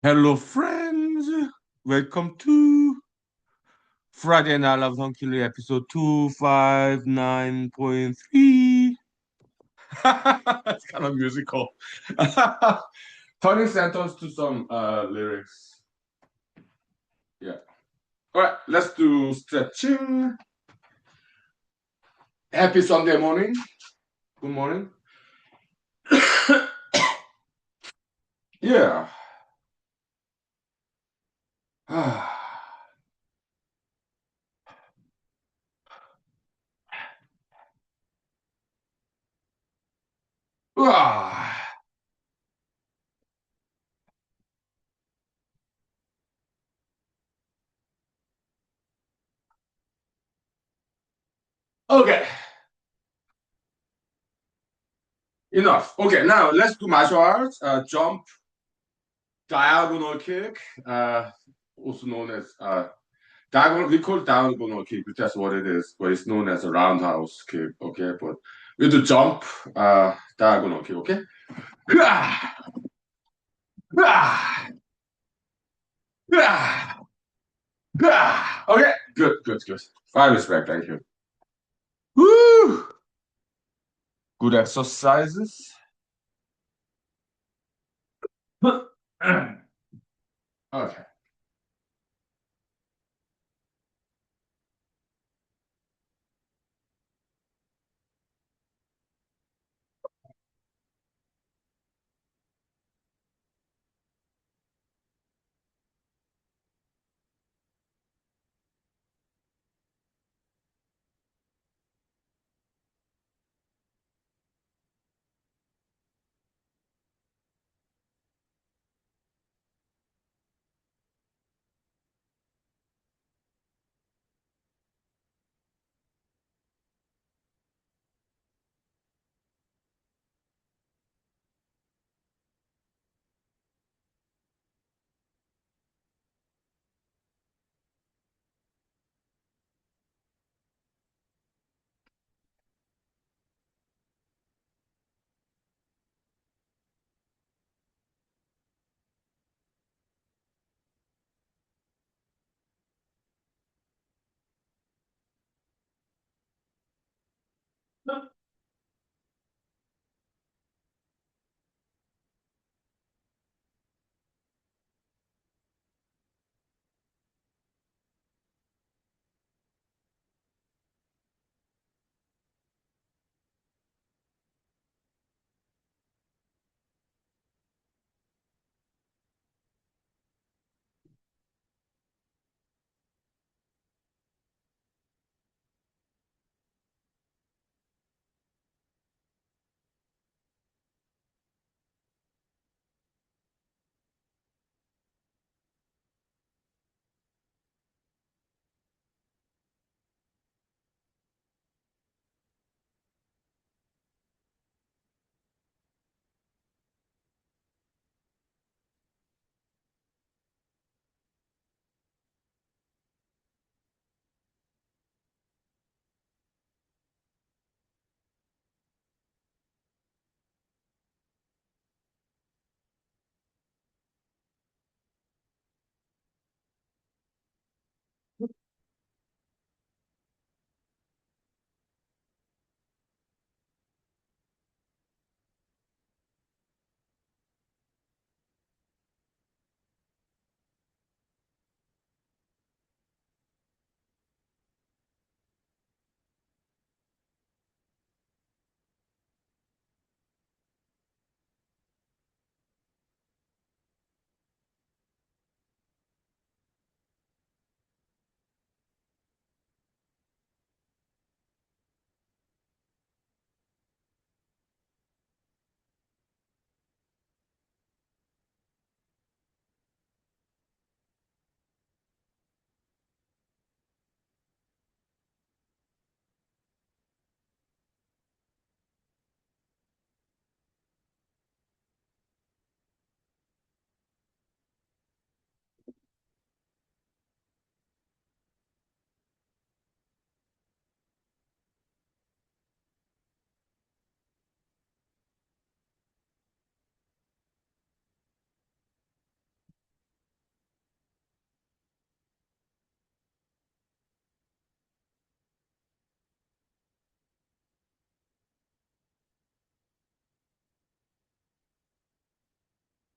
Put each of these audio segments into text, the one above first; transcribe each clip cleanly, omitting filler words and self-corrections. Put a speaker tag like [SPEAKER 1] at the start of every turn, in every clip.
[SPEAKER 1] Hello, friends. Welcome to Friday Night Love Hunkily episode 259.3. It's kind of musical. Tony sent us to some lyrics. Yeah. All right, let's do stretching. Happy Sunday morning. Good morning. Yeah. Okay, enough. Okay, now let's do martial arts. Jump, diagonal kick, also known as diagonal. We call it diagonal kick, because that's what it is, but it's known as a roundhouse kick. Okay, but we do jump, diagonal kick. Okay. Ah, ah, ah, ah. Okay, good, good, good. Fine respect, thank you. Woo! Good exercises. Okay.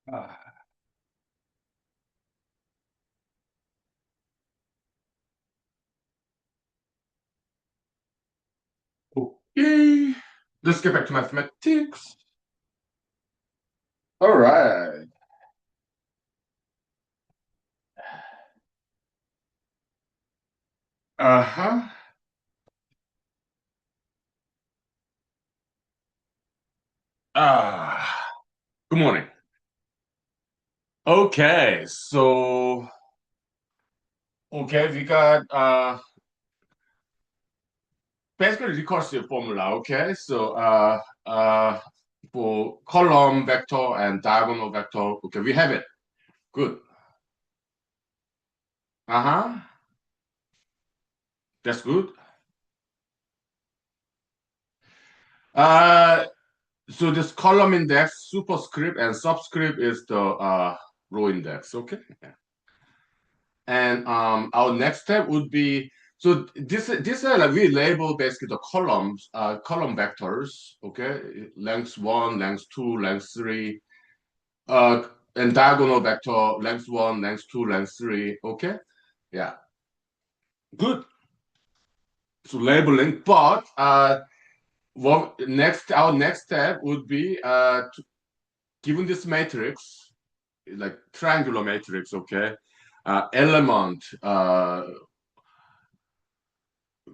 [SPEAKER 1] Ah, okay. Let's get back to mathematics. All right. Uh-huh. Ah, good morning. Okay, so we got basically recursive formula. Okay, so for column vector and diagonal vector. Okay, we have it. Good. Uh-huh. That's good. Uh, so this column index, superscript and subscript is the row index. Okay. And our next step would be so this like we label basically the columns, column vectors. Okay, length one, length two, length three, uh, and diagonal vector, length one, length two, length three. Okay, yeah, good. So labeling, but what next? Our next step would be given this matrix, like triangular matrix. Okay, element.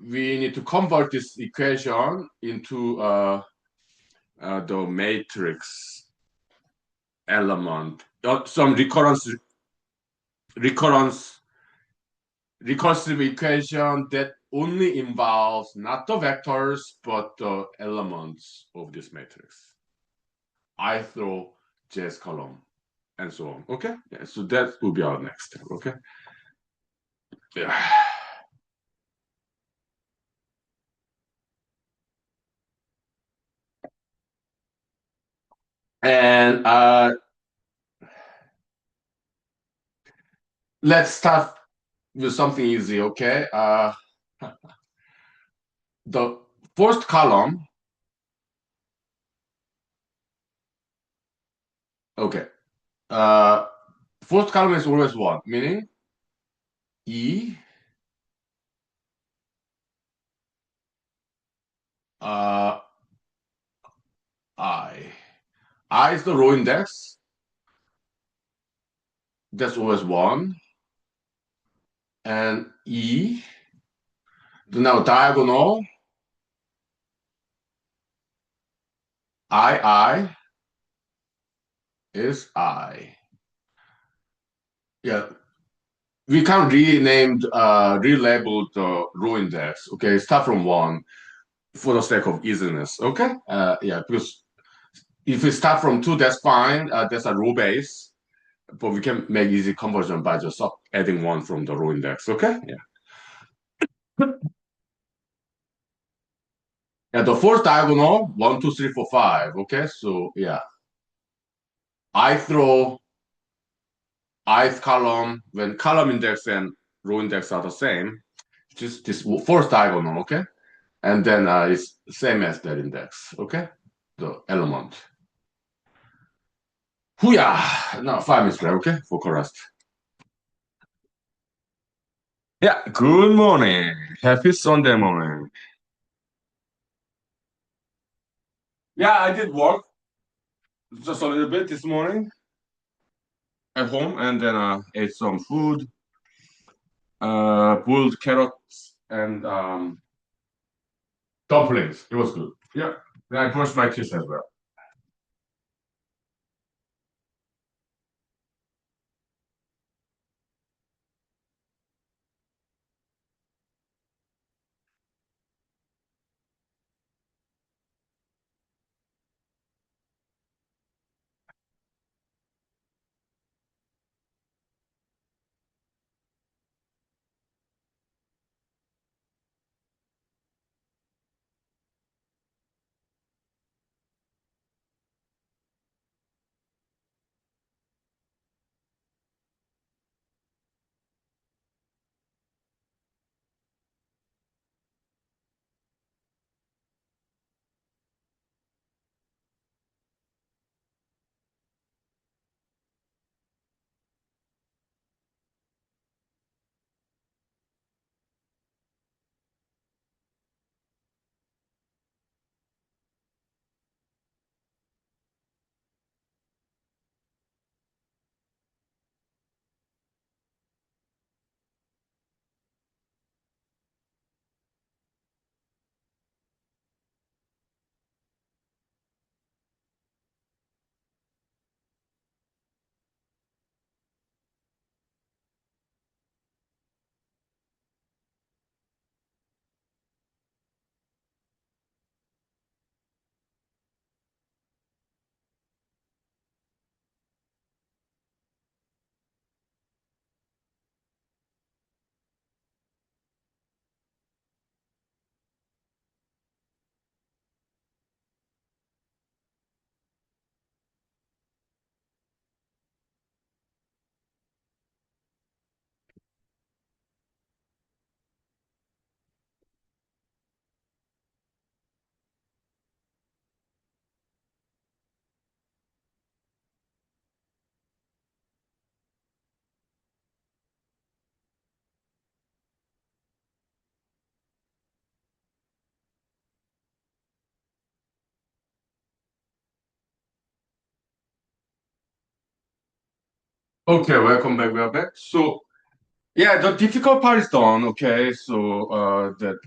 [SPEAKER 1] We need to convert this equation into the matrix element. Some recurrence, recursive equation that only involves not the vectors but the elements of this matrix. I throw J's column and so on. Okay, yeah, so that will be our next step. Okay, yeah. And let's start with something easy. Okay, the first column. Okay. Uh, First column is always one, meaning E, uh, I. I is the row index. That's always one. And E, now diagonal, I is I. Yeah, we can't relabel the row index. Okay, start from one for the sake of easiness. Okay, yeah, because if we start from two, that's fine. That's a row base, but we can make easy conversion by just adding one from the row index. Okay, yeah. Yeah, the first diagonal, one, two, three, four, five. Okay, so yeah, I throw ith column when column index and row index are the same. Just this first diagonal, okay, and then it's same as that index, okay, the element. Hooyah! Now 5 minutes left, okay, for chorus. Yeah, good morning. Happy Sunday morning. Yeah, I did work just a little bit this morning at home, and then ate some food, boiled carrots and dumplings. It was good. Yeah. Then I brushed my teeth as well. Okay, welcome back. We are back. So, yeah, the difficult part is done. Okay, so that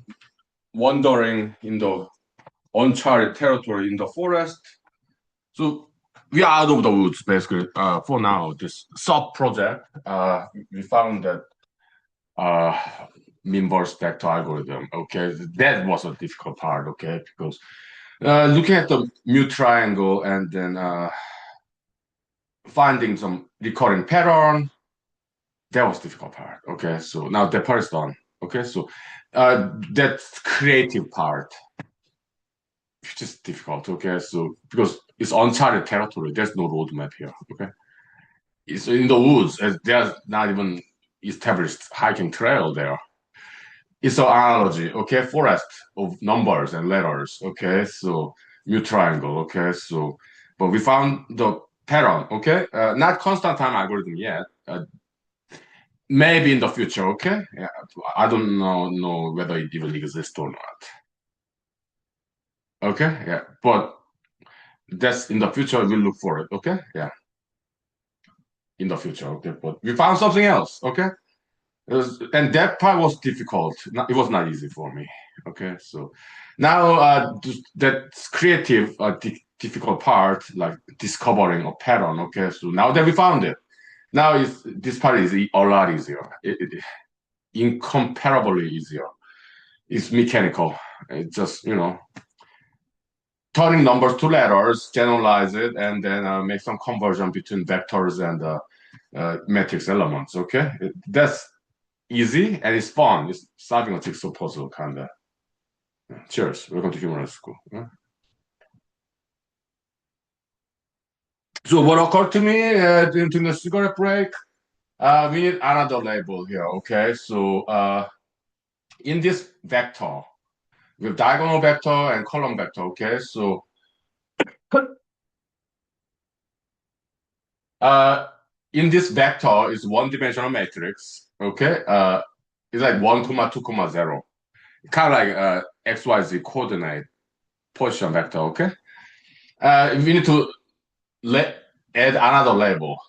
[SPEAKER 1] wandering in the uncharted territory in the forest. So we are out of the woods basically. For now, this sub project. We found that uh, inverse vector algorithm. Okay, that was a difficult part. Okay, because looking at the mu triangle and then finding some recurring pattern. That was difficult part. Okay, so now that part is done. Okay, so that's creative part, which is difficult. Okay, so because it's uncharted territory, there's no roadmap here. Okay, it's in the woods. There's not even established hiking trail there. It's an analogy. Okay, forest of numbers and letters. Okay, so new triangle. Okay, so but we found the pattern. Okay, not constant time algorithm yet. Maybe in the future, okay? Yeah, I don't know whether it even exists or not. Okay, yeah, but that's in the future. We'll look for it. Okay, yeah, in the future. Okay, but we found something else. Okay, and that part was difficult. It was not easy for me. Okay, so now that creative, difficult part, like discovering a pattern. Okay, so now that we found it, now this part is a lot easier. Incomparably easier. It's mechanical. It's just, turning numbers to letters, generalize it, and then make some conversion between vectors and matrix elements. Okay, that's easy and it's fun. It's solving a jigsaw puzzle, kind of. Cheers. Welcome to Human School. Yeah. So what occurred to me during the cigarette break? We need another label here. Okay, so in this vector, with diagonal vector and column vector. Okay, so Uh, in this vector is one-dimensional matrix. Okay, it's like 1, 2, 0. Kind of like XYZ coordinate position vector. Okay, we need to let add another label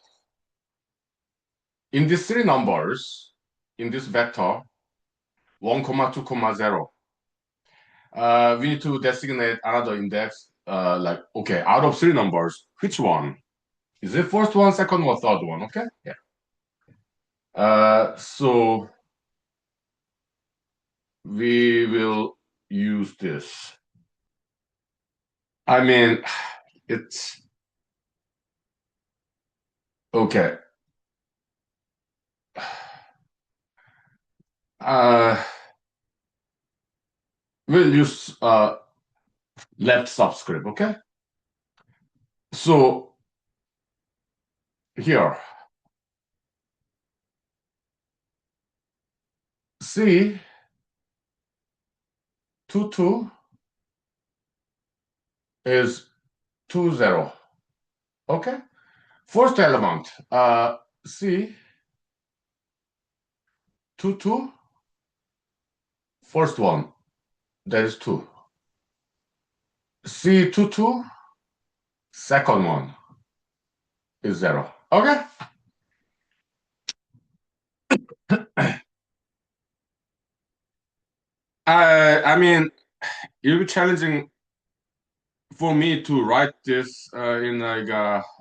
[SPEAKER 1] in these three numbers in this vector 1, 2, 0. We need to designate another index. Like okay, out of three numbers, which one is it? First one, second one, third one? Okay, yeah. So we will use this. I mean, it's okay. Uh, we'll use left subscript, okay? So here, C 22 is 20, okay? First element, C 22, first one, that is 2. C 22, second one is 0, okay? I mean, it'll be challenging for me to write this in like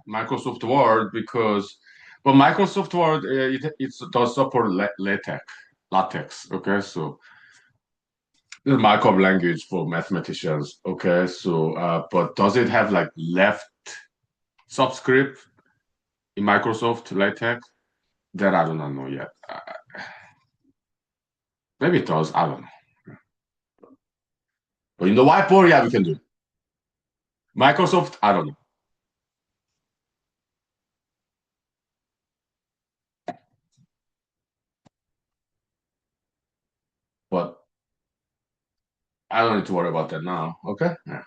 [SPEAKER 1] Microsoft Word because, but Microsoft Word it does support LaTeX. Okay, so this is Markov language for mathematicians. Okay, so but does it have like left subscript in Microsoft LaTeX? That I do not know yet. Maybe it does. I don't know. But in the whiteboard, yeah, we can do. Microsoft, I don't know. But I don't need to worry about that now. Okay. Yeah.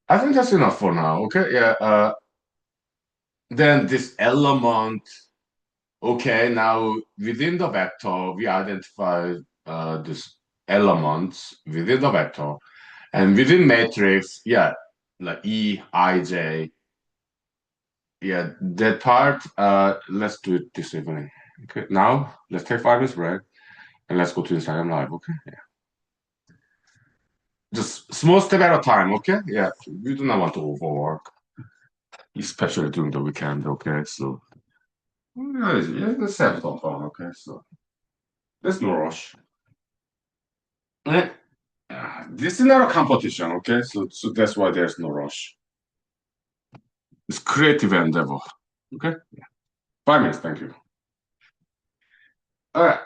[SPEAKER 1] I think that's enough for now. Okay. Yeah. Then this element, okay, now within the vector, we identify this elements within the vector. And within matrix, yeah, like E, I, J. Yeah, that part, let's do it this evening. Okay, now let's take 5 minutes break and let's go to Instagram Live, okay? Yeah. Just small step at a time, okay? Yeah, we do not want to overwork, especially during the weekend, okay? So, yeah, let's have some fun, okay? So, there's no rush. Eh, this is not a competition, okay? So that's why there's no rush. It's creative endeavor, okay? 5 minutes, thank you. All right.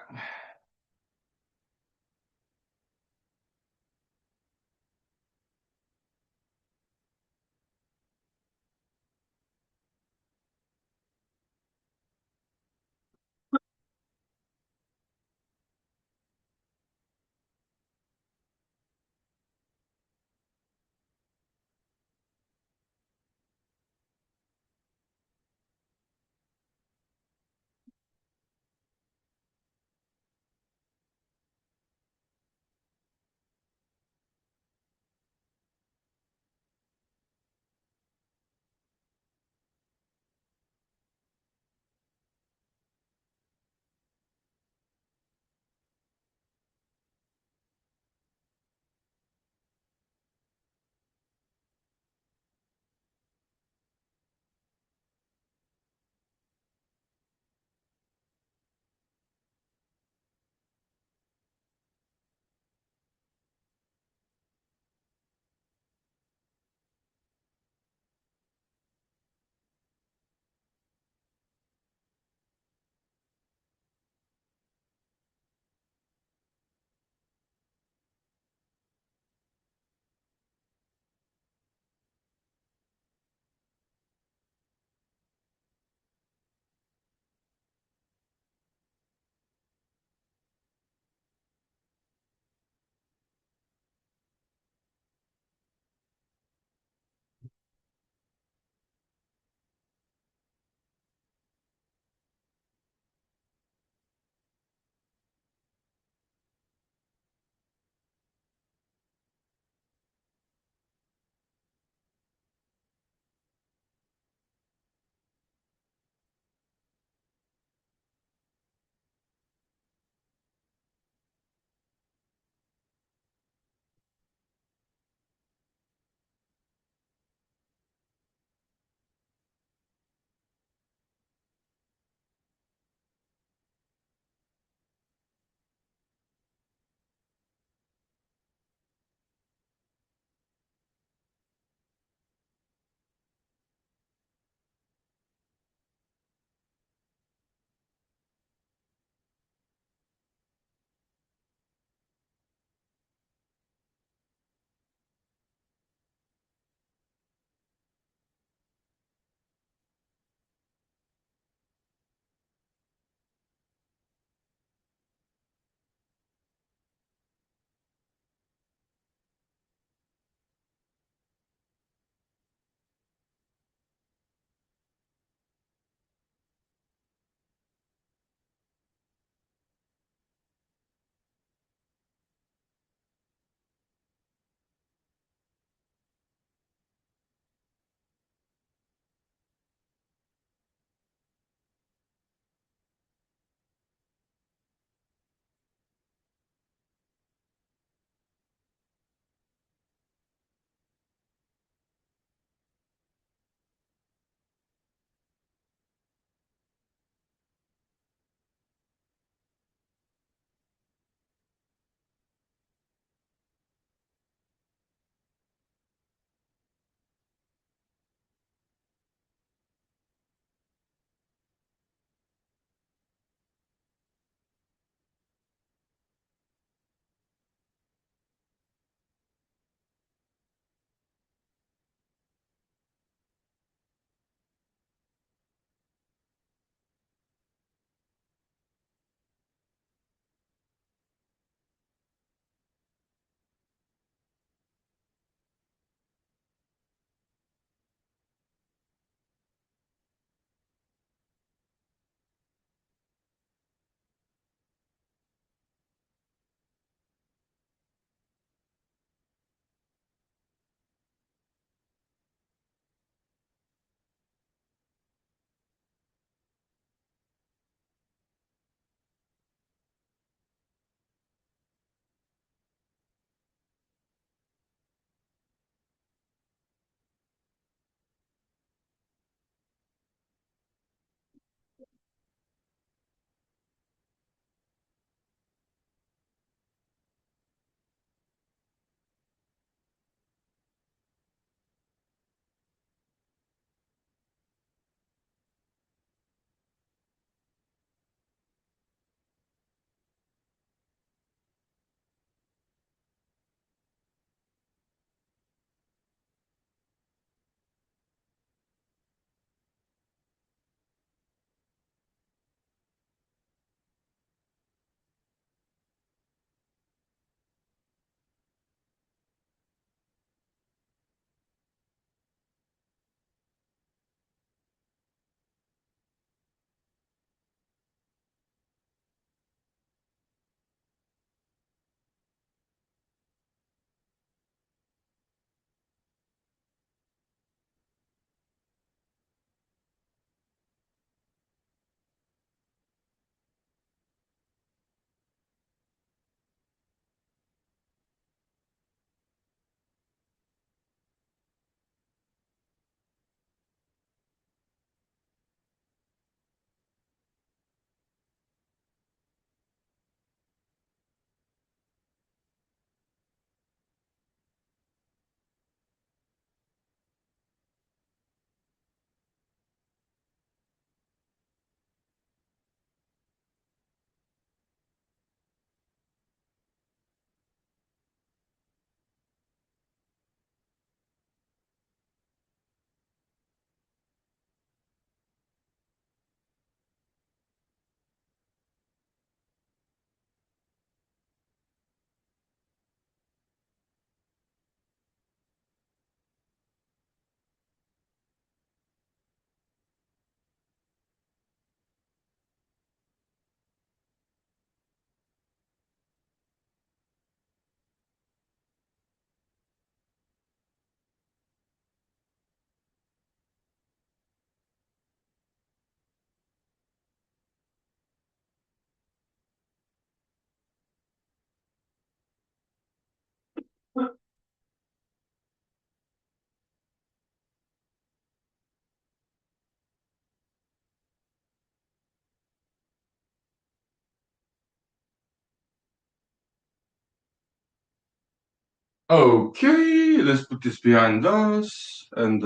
[SPEAKER 1] Okay, let's put this behind us. And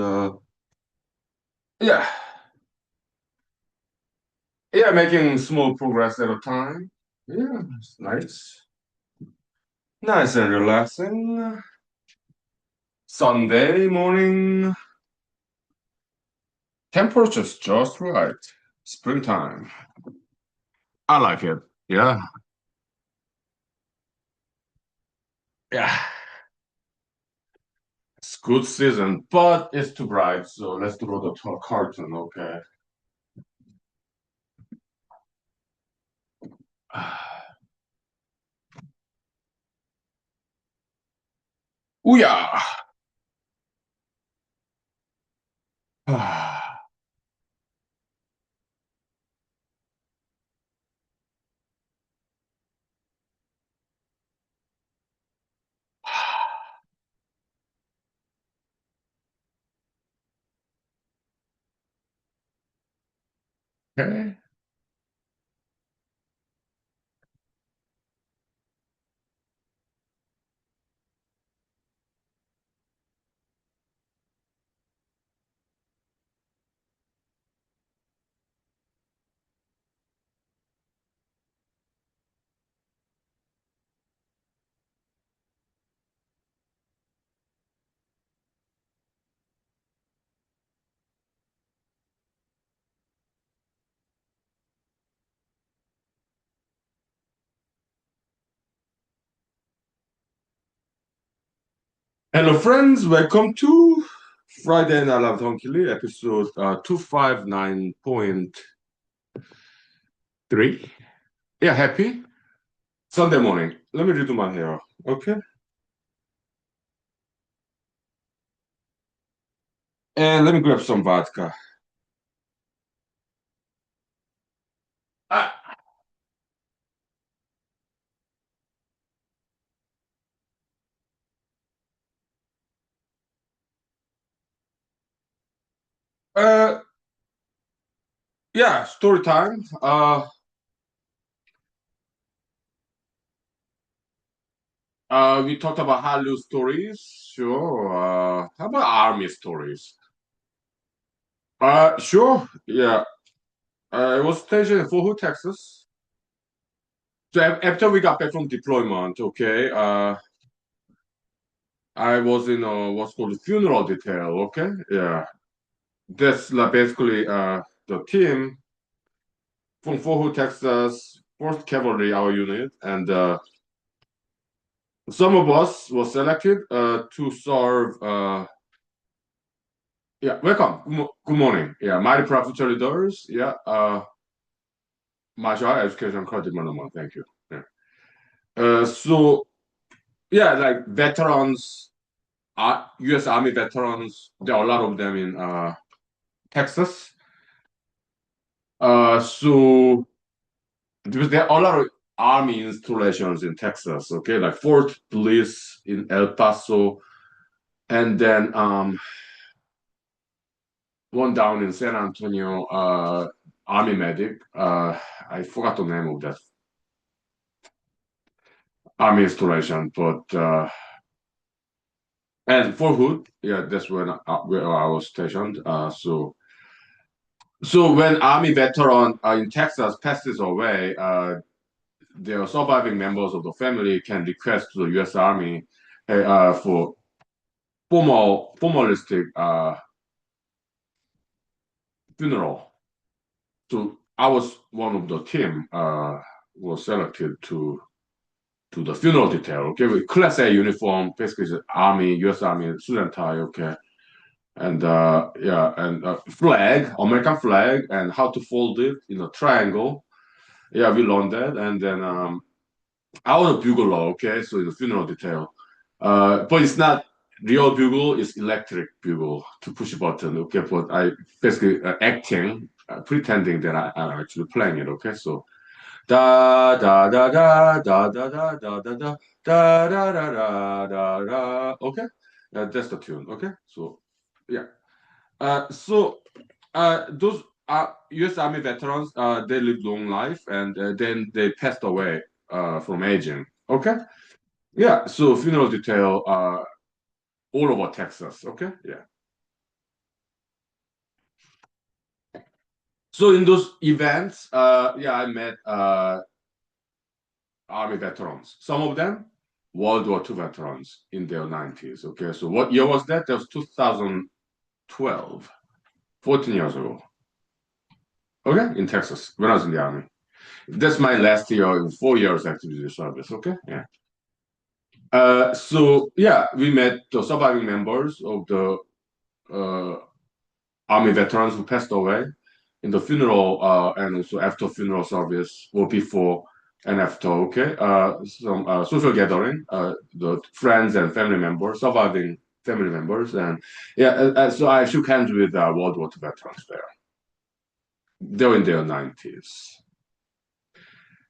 [SPEAKER 1] yeah, yeah, making small progress at a time. Yeah, it's nice. Nice and relaxing. Sunday morning. Temperature's just right. Springtime. I like it. Yeah. Yeah. It's good season, but it's too bright, so let's draw the curtain, okay? Ooh, yeah. Okay. Hello, friends. Welcome to Friday Night Live Huhnkie, episode 259.3. Yeah, happy Sunday morning. Let me redo my hair. Okay. And let me grab some vodka. Ah, uh, yeah, story time. We talked about Hallyu stories. Sure. How about army stories? Sure. Yeah. I was stationed in Fort Hood, Texas. So after we got back from deployment, okay, I was in what's called a funeral detail. Okay. Yeah. That's like basically the team from Fort Hood, Texas, First Cavalry, our unit, and some of us were selected to serve. Yeah, welcome. Good morning. Yeah, mighty prophet leaders. Yeah, martial art education credit development. Thank you. Yeah. So yeah, like veterans, U.S. Army veterans. There are a lot of them in Texas. So because there are a lot of army installations in Texas. Okay, like Fort Bliss in El Paso, and then one down in San Antonio, Army Medic. I forgot the name of that Army installation, but and Fort Hood, yeah, that's where I was stationed. So when Army veteran in Texas passes away, their surviving members of the family can request to the U.S. Army for formalistic funeral. So I was one of the team was selected to the funeral detail. Okay, with Class A uniform, basically it's Army, U.S. Army suit and tie. Okay, and yeah, and flag, American flag, and how to fold it in a triangle. Yeah, we learned that, and then I was a bugler. Okay, so the funeral detail, but it's not real bugle, it's electric bugle to push a button. Okay, but I basically acting, pretending that I'm actually playing it. Okay, so da da da da da da da da da da da da da da da da. Okay, that's the tune. Okay, so yeah. So those U.S. Army veterans, they lived long life and then they passed away from aging. Okay, Yeah, so funeral detail all over Texas. Okay, yeah. So in those events, yeah, I met Army veterans. Some of them World War II veterans in their 90s. Okay, so what year was that? That was 2012, 14 years ago. Okay, in Texas when I was in the Army. That's my last year in 4 years active duty service. Okay, yeah. So yeah, we met the surviving members of the uh, Army veterans who passed away in the funeral and also after funeral service or before and after. Okay, some social gathering, the friends and family members, surviving family members, and yeah. So I shook hands with World War II veterans there. They're in their 90s.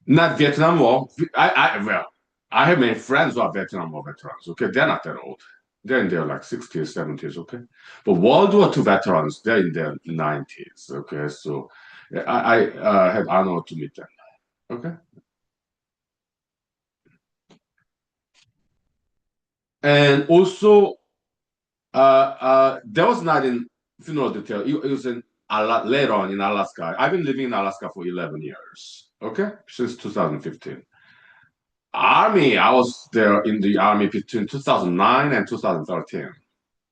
[SPEAKER 1] Not Vietnam War. Well, I have many friends who are Vietnam War veterans. Okay, they're not that old. They're in their like 60s, 70s. Okay, but World War II veterans, they're in their 90s. Okay, so I had honor to meet them. Okay, and also that was not in funeral detail. It was in later on in Alaska. I've been living in Alaska for 11 years. Okay, since 2015. Army, I was there in the Army between 2009 and 2013.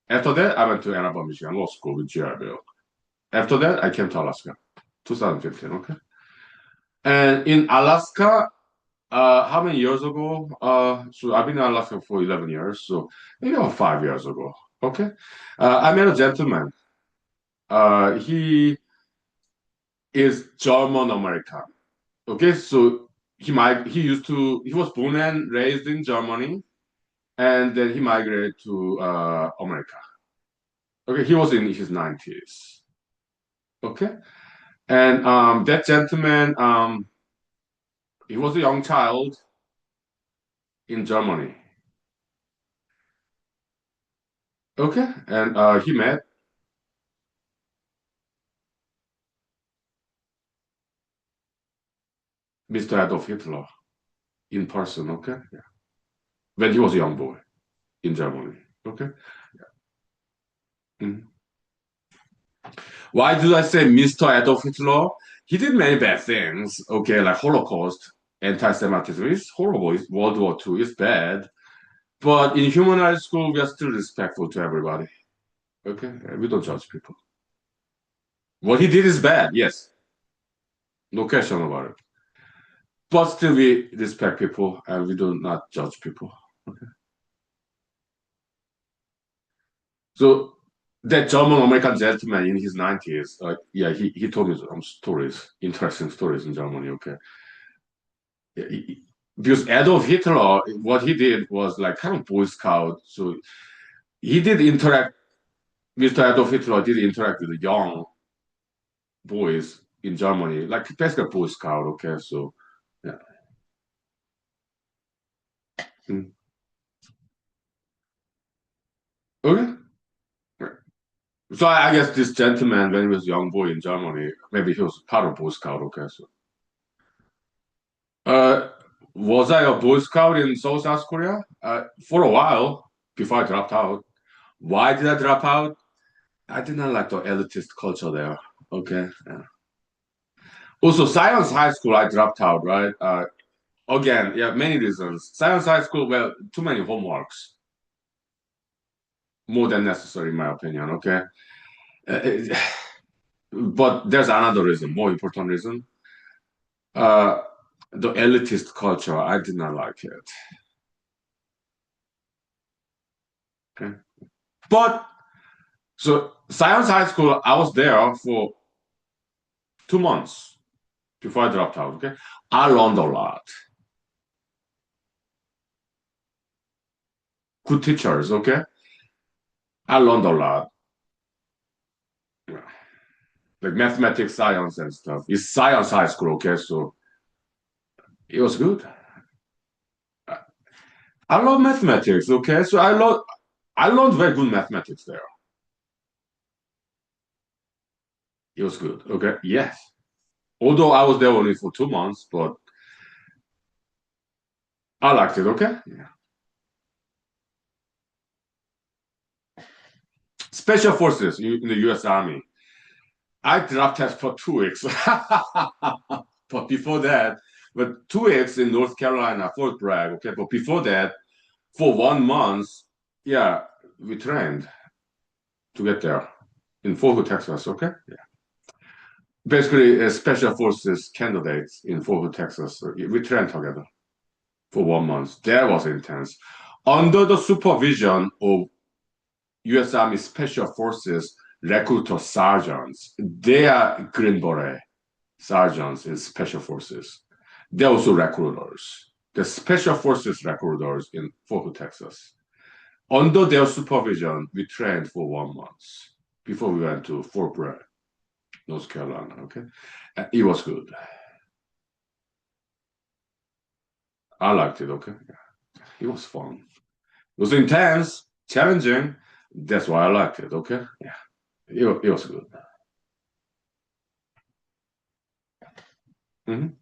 [SPEAKER 1] After that, I went to Ann Arbor, Michigan Law School with GI Bill. After that, I came to Alaska, 2015. Okay. And in Alaska, how many years ago? So I've been in Alaska for 11 years, so maybe about 5 years ago. Okay. I met a gentleman. He is German American. Okay. So he was born and raised in Germany, and then he migrated to America. Okay, he was in his 90s. Okay, and that gentleman, he was a young child in Germany. Okay, and he met Mr. Adolf Hitler in person. Okay, yeah. When he was a young boy in Germany. Okay. Mhm. Why do I say Mr. Adolf Hitler? He did many bad things. Okay, like Holocaust, anti-Semitism is horrible. World War II is bad. But in human rights school, we are still respectful to everybody. Okay, we don't judge people. What he did is bad, yes, no question about it. But still, we respect people and we do not judge people. Okay. So that German American gentleman in his 90s, yeah, he told me some stories, interesting stories in Germany. Okay, yeah, because Adolf Hitler, what he did was like kind of Boy Scout. So he did interact. Mr. Adolf Hitler did interact with the young boys in Germany, like basically Boy Scout. Okay, so yeah. Mm. Okay. So I guess this gentleman, when he was a young boy in Germany, maybe he was part of Boy Scout. Okay, so uh, was I a Boy Scout in South Korea? For a while before I dropped out. Why did I drop out? I did not like the elitist culture there. Okay. Yeah. Also, Science High School, I dropped out. Right. Again, yeah, many reasons. Science High School, well, too many homeworks, more than necessary, in my opinion. Okay. Uh, but there's another reason, more important reason. Uh, the elitist culture. I did not like it. Okay. But so Science High School, I was there for 2 months before I dropped out. Okay. I learned a lot. Good teachers. Okay. I learned a lot. Like mathematics, science, and stuff. It's Science High School. Okay. So it was good. I love mathematics. Okay. So I learned very good mathematics there. It was good. Okay. Yes. Although I was there only for 2 months, but I liked it. Okay. Yeah. Special Forces in the U.S. Army. I drop test for 2 weeks. But before that, but 2 weeks in North Carolina, Fort Bragg. Okay, but before that, for 1 month, yeah, we trained to get there in Fort Hood, Texas. Okay, yeah. Basically, special forces candidates in Fort Hood, Texas. We trained together for 1 month. That was intense. Under the supervision of U.S. Army Special Forces recruiter sergeants, they are Green Beret sergeants in Special Forces. They're also recruiters. The Special Forces recruiters in Fort Hood, Texas. Under their supervision, we trained for 1 month before we went to Fort Bragg, North Carolina. Okay, and it was good. I liked it. Okay, yeah. It was fun. It was intense, challenging. That's why I liked it. Okay, yeah, it was good. Mhm.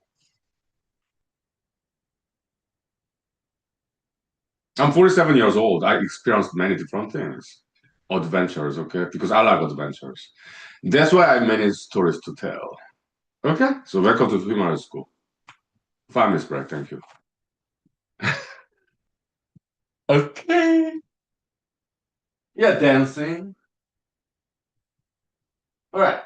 [SPEAKER 1] I'm 47 years old. I experienced many different things, adventures. Okay, because I like adventures. That's why I have many stories to tell. Okay, so welcome to Human School. 5 minutes break. Thank you. Okay. Yeah, dancing. All right.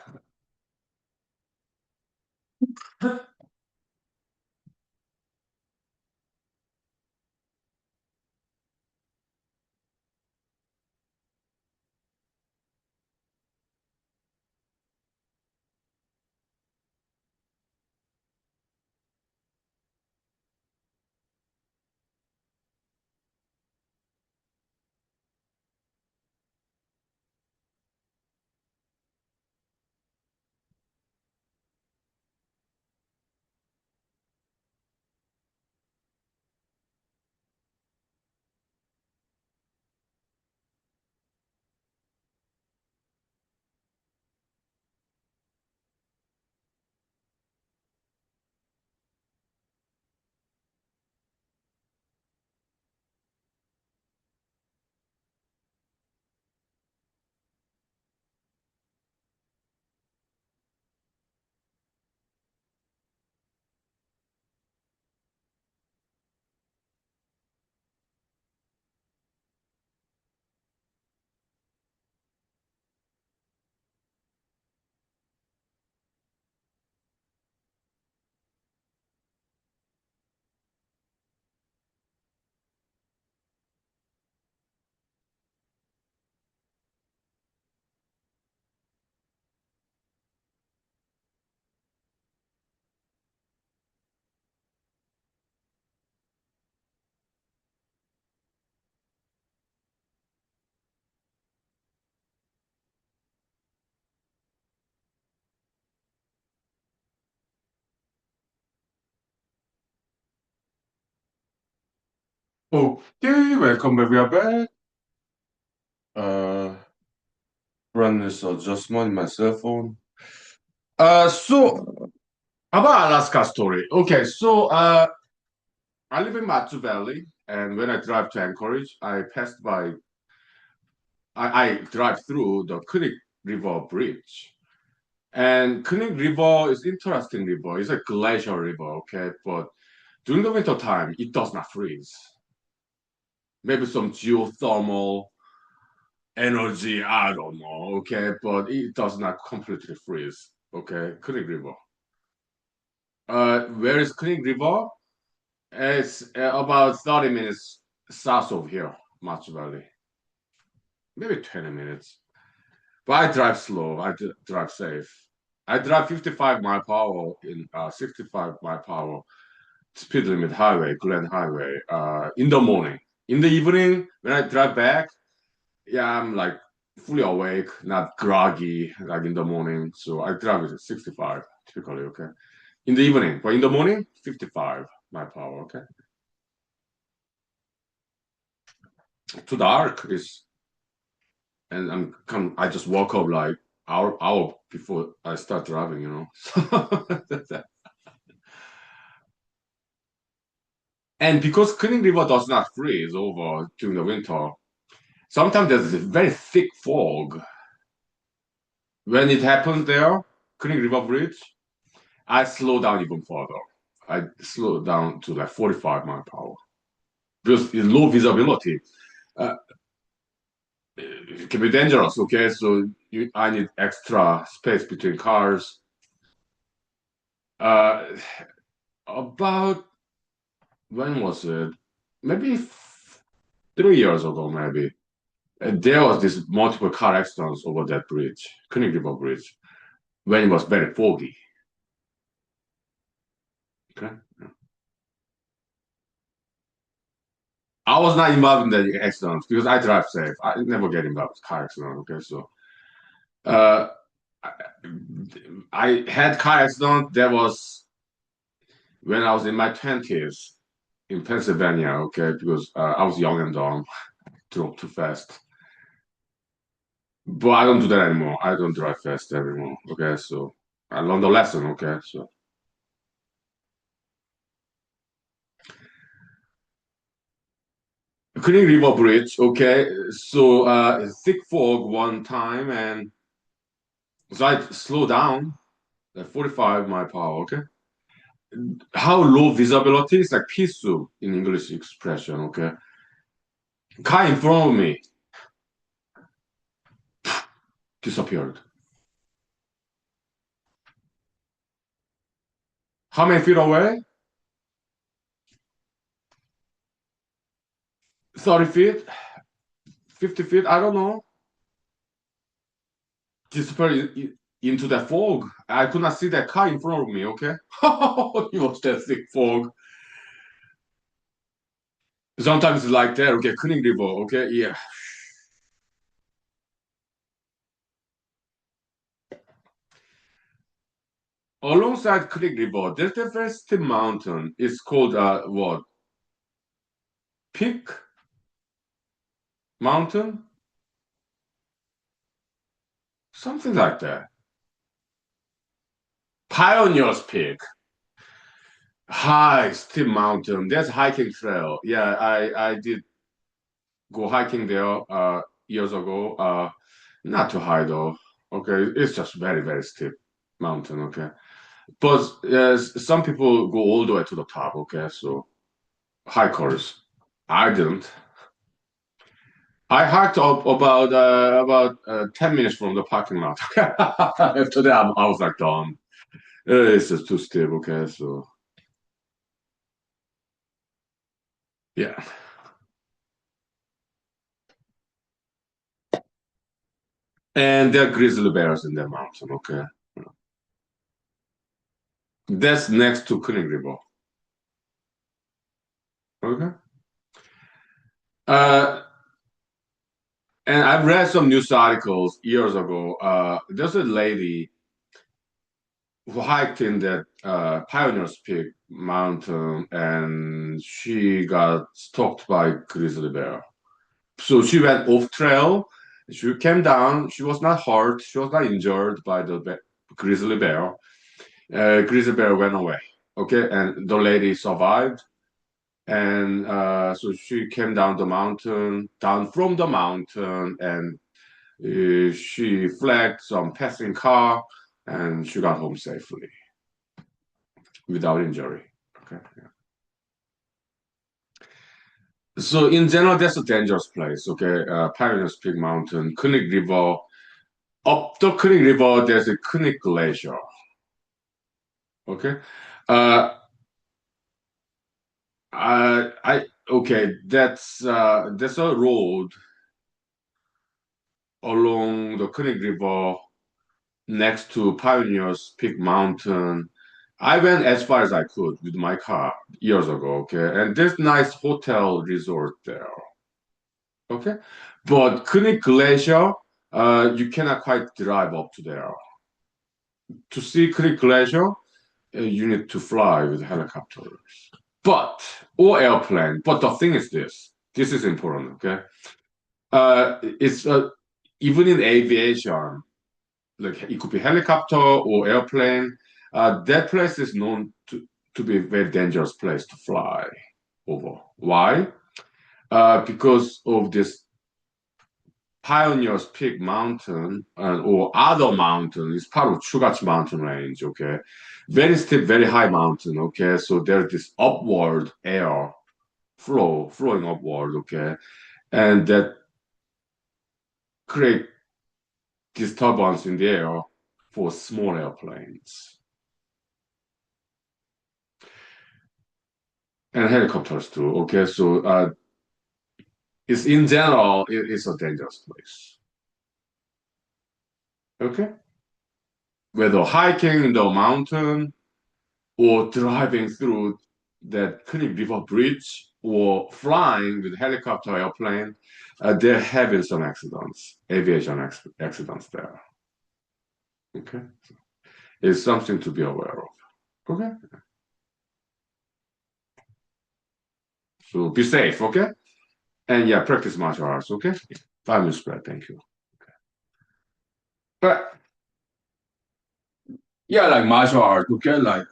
[SPEAKER 1] Okay, welcome back. We are back. Uh, run this adjustment in my cell phone. So about Alaska story. Okay, so I live in Matsu Valley, and when I drive to Anchorage, I drive through the Creek River Bridge. And Creek River is interesting river. It's a glacial river, okay? But during the winter time, it does not freeze. Maybe some geothermal energy, I don't know, okay? But it does not completely freeze, okay? Creek River. Where is Creek River? It's about 30 minutes south of here, Matsu Valley. Maybe 20 minutes. But I drive slow. Drive safe. I drive 55 mile per hour in 65 mile per hour speed limit highway, Glen Highway, in the morning. In the evening, when I drive back, yeah, I'm like fully awake, not groggy like in the morning. So I drive with 65 typically, okay? In the evening, but in the morning, 55 mile per hour, okay? Too dark is, and I just woke up like hour before I start driving, you know. That's that. And because Cunning River does not freeze over during the winter, sometimes there's a very thick fog. When it happens there, Kling River Bridge, I slow down even further. I slow down to like 45 mile per hour because it's low visibility. Uh, it can be dangerous. Okay, so I need extra space between cars. Uh, about when was it? Maybe 3 years ago, maybe. There was this multiple car accidents over that bridge, König River Bridge, when it was very foggy. Okay. I was not involved in the accidents because I drive safe. I never get involved with car accidents. Okay, so uh, I, I had car accident. That was when I was in my 20s in Pennsylvania. Okay, because I was young and dumb, drove too fast. But I don't do that anymore. I don't drive fast anymore. Okay, so I learned the lesson. Okay, so Clean River Bridge. Okay, so thick fog one time, and so I slow down at 45 mile per hour. Okay, how low visibility is like pisu in English expression. Okay, car in front of me disappeared. How many feet away? 30 feet, 50 feet. I don't know. Disappeared into the fog. I could not see that car in front of me. Okay, it was that thick fog. Sometimes it's like that. Okay, Kuning River. Okay, yeah. Alongside Kuning River, there's a very steep mountain. It's called what? Peak Mountain, something like that. Pioneers Peak, high steep mountain. There's hiking trail. Yeah, I did go hiking there years ago. Not too high though. Okay, it's just very steep mountain. Okay, but some people go all the way to the top. Okay, so hikers. I didn't. I hiked up about 10 minutes from the parking lot. After that, I was like done. It's just too steep. Okay, so yeah, and there are grizzly bears in the mountain. Okay, that's next to Kuning River. Okay, uh, and I read some news articles years ago. There's a lady who hiked in that Pioneers Peak mountain, and she got stalked by grizzly bear. So she went off trail. She came down. She was not hurt. She was not injured by the grizzly bear. Grizzly bear went away. Okay, and the lady survived. And so she came down the mountain, down from the mountain, and she flagged some passing car, and she got home safely without injury. Okay. Yeah. So in general, that's a dangerous place. Okay, Pioneers Peak Mountain, Kunik River. Up the Kunik River, there's a Kunik Glacier. Okay, uh, okay, that's a road along the Kunik River next to Pioneers Peak Mountain. I went as far as I could with my car years ago. Okay, and there's nice hotel resort there. Okay, but Kunik Glacier, you cannot quite drive up to there. To see Kunik Glacier, you need to fly with helicopters, but or airplane. But the thing is this. This is important. Okay, it's even in aviation, like it could be helicopter or airplane. That place is known to be a very dangerous place to fly over. Why? Because of this. Pioneers Peak Mountain or other mountain is part of Chugachi Mountain Range, okay? Very steep, very high mountain, okay? So there's this upward air flowing upward, okay? And that create disturbance in the air for small airplanes and helicopters too, okay? So it's in general, it's a dangerous place, okay? Whether hiking in the mountain or driving through that Creek River Bridge or flying with helicopter airplane, there have been some accidents, aviation accidents there. Okay, it's something to be aware of. Okay, so be safe. Okay, and yeah, practice martial arts. Okay, 5 minutes spread. Thank you. But yeah, like martial art. Okay, like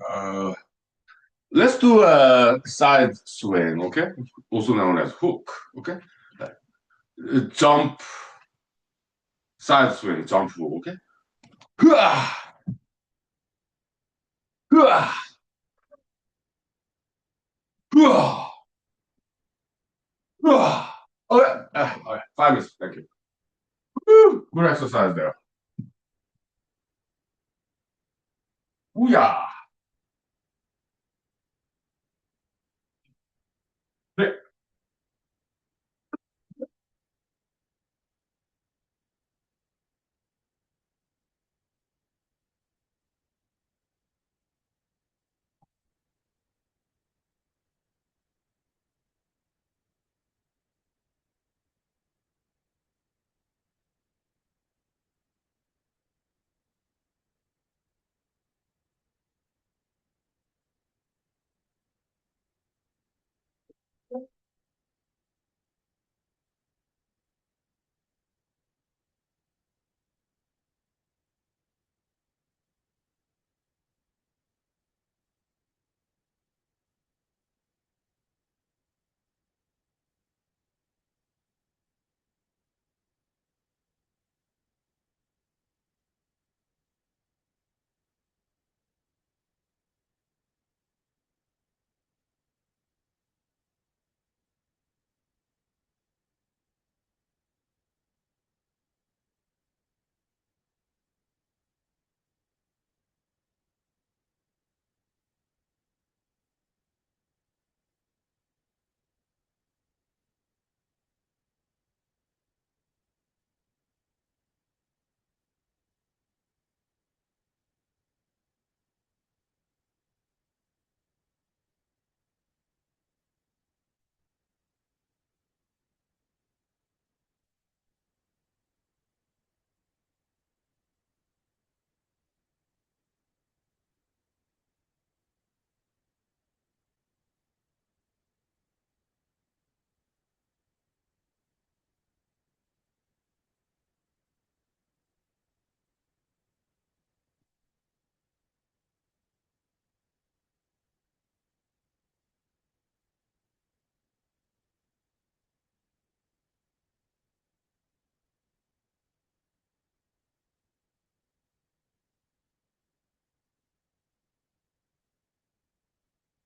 [SPEAKER 1] let's do a side swing. Okay, also known as hook. Okay, jump, side swing, jump hook. Okay. Hua! Hua! Hua! Hua! Okay. All right. 5 minutes. Thank you. Woo! Good exercise there. Booyah! Hey,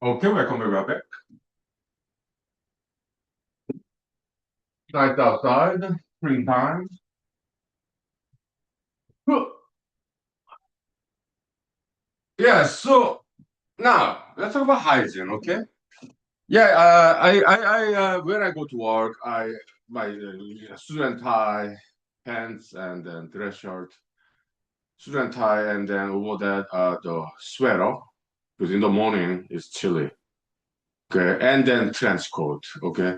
[SPEAKER 1] okay, welcome back. Night outside, springtime. Yeah, so now let's talk about hygiene, okay? Yeah, when I go to work, my student tie, pants, and then dress shirt, student tie, and then over that the sweater, because in the morning it's chilly. Okay, and then trench coat. Okay,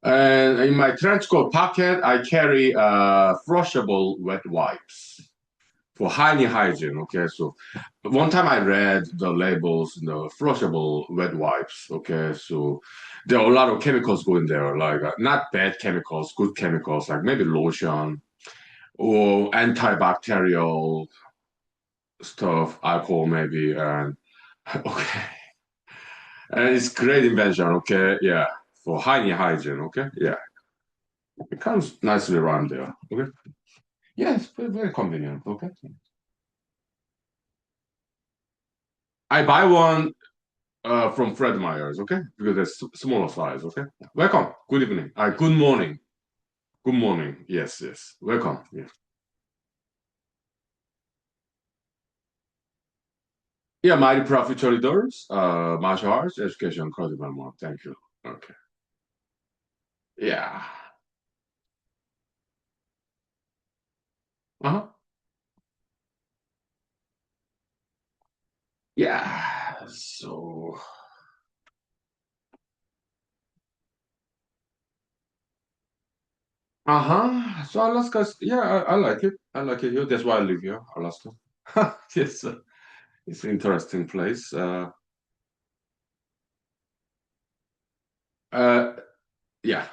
[SPEAKER 1] and in my trench coat pocket, I carry flushable wet wipes for hygiene. Okay, so one time I read the labels, the flushable wet wipes. Okay, so there are a lot of chemicals going there, like not bad chemicals, good chemicals, like maybe lotion or antibacterial stuff, alcohol maybe, and okay, and it's great invention. Okay, yeah, for hygiene. Okay, yeah. It comes nicely around there. Okay. Yes, very convenient. Okay. I buy one from Fred Meyer's. Okay, because it's smaller size. Okay. Welcome. Good evening. Good morning. Good morning. Yes, yes. Welcome. Yeah. Yeah, my profitability doors, martial arts, education, cross development. Thank you. Okay. Yeah. Uh-huh. Yeah. So, uh-huh. So Alaska, yeah, I like it. I like it here. That's why I live here, Alaska. Yes, it's an interesting place. Uh, yeah.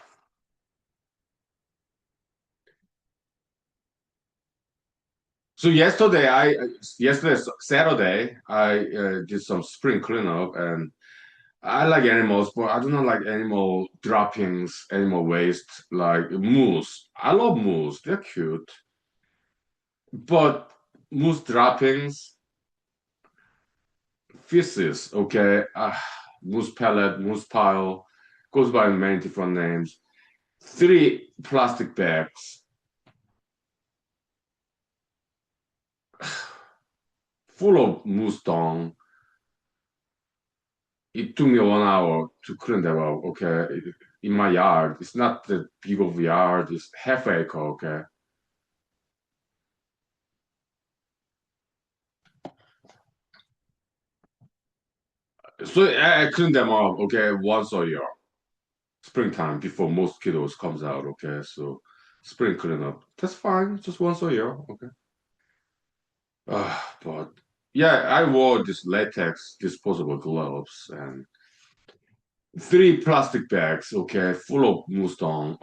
[SPEAKER 1] So yesterday Saturday, I did some spring cleanup, and I like animals, but I do not like animal droppings, animal waste, like moose. I love moose; they're cute, but moose droppings, feces, okay, moose pellet, moose pile, goes by many different names. Three plastic bags full of moose dung. It took me 1 hour to clean them up, okay, in my yard. It's not that big of a yard, it's half acre, okay. So I clean them up, okay, once a year, springtime before mosquitoes comes out, okay. So spring cleanup, that's fine, just once a year, okay. But yeah, I wore this latex disposable gloves and three plastic bags, okay, full of mustang.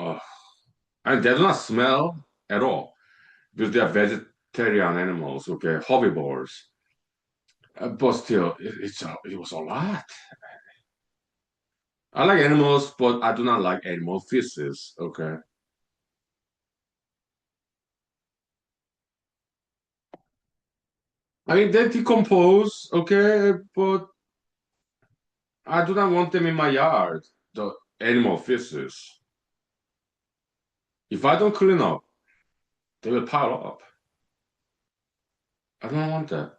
[SPEAKER 1] And they do not smell at all because they are vegetarian animals, okay, herbivores. But still, it was a lot. I like animals, but I do not like animal feces, okay. I mean, they decompose, okay, but I do not want them in my yard, the animal feces. If I don't clean up, they will pile up. I don't want that.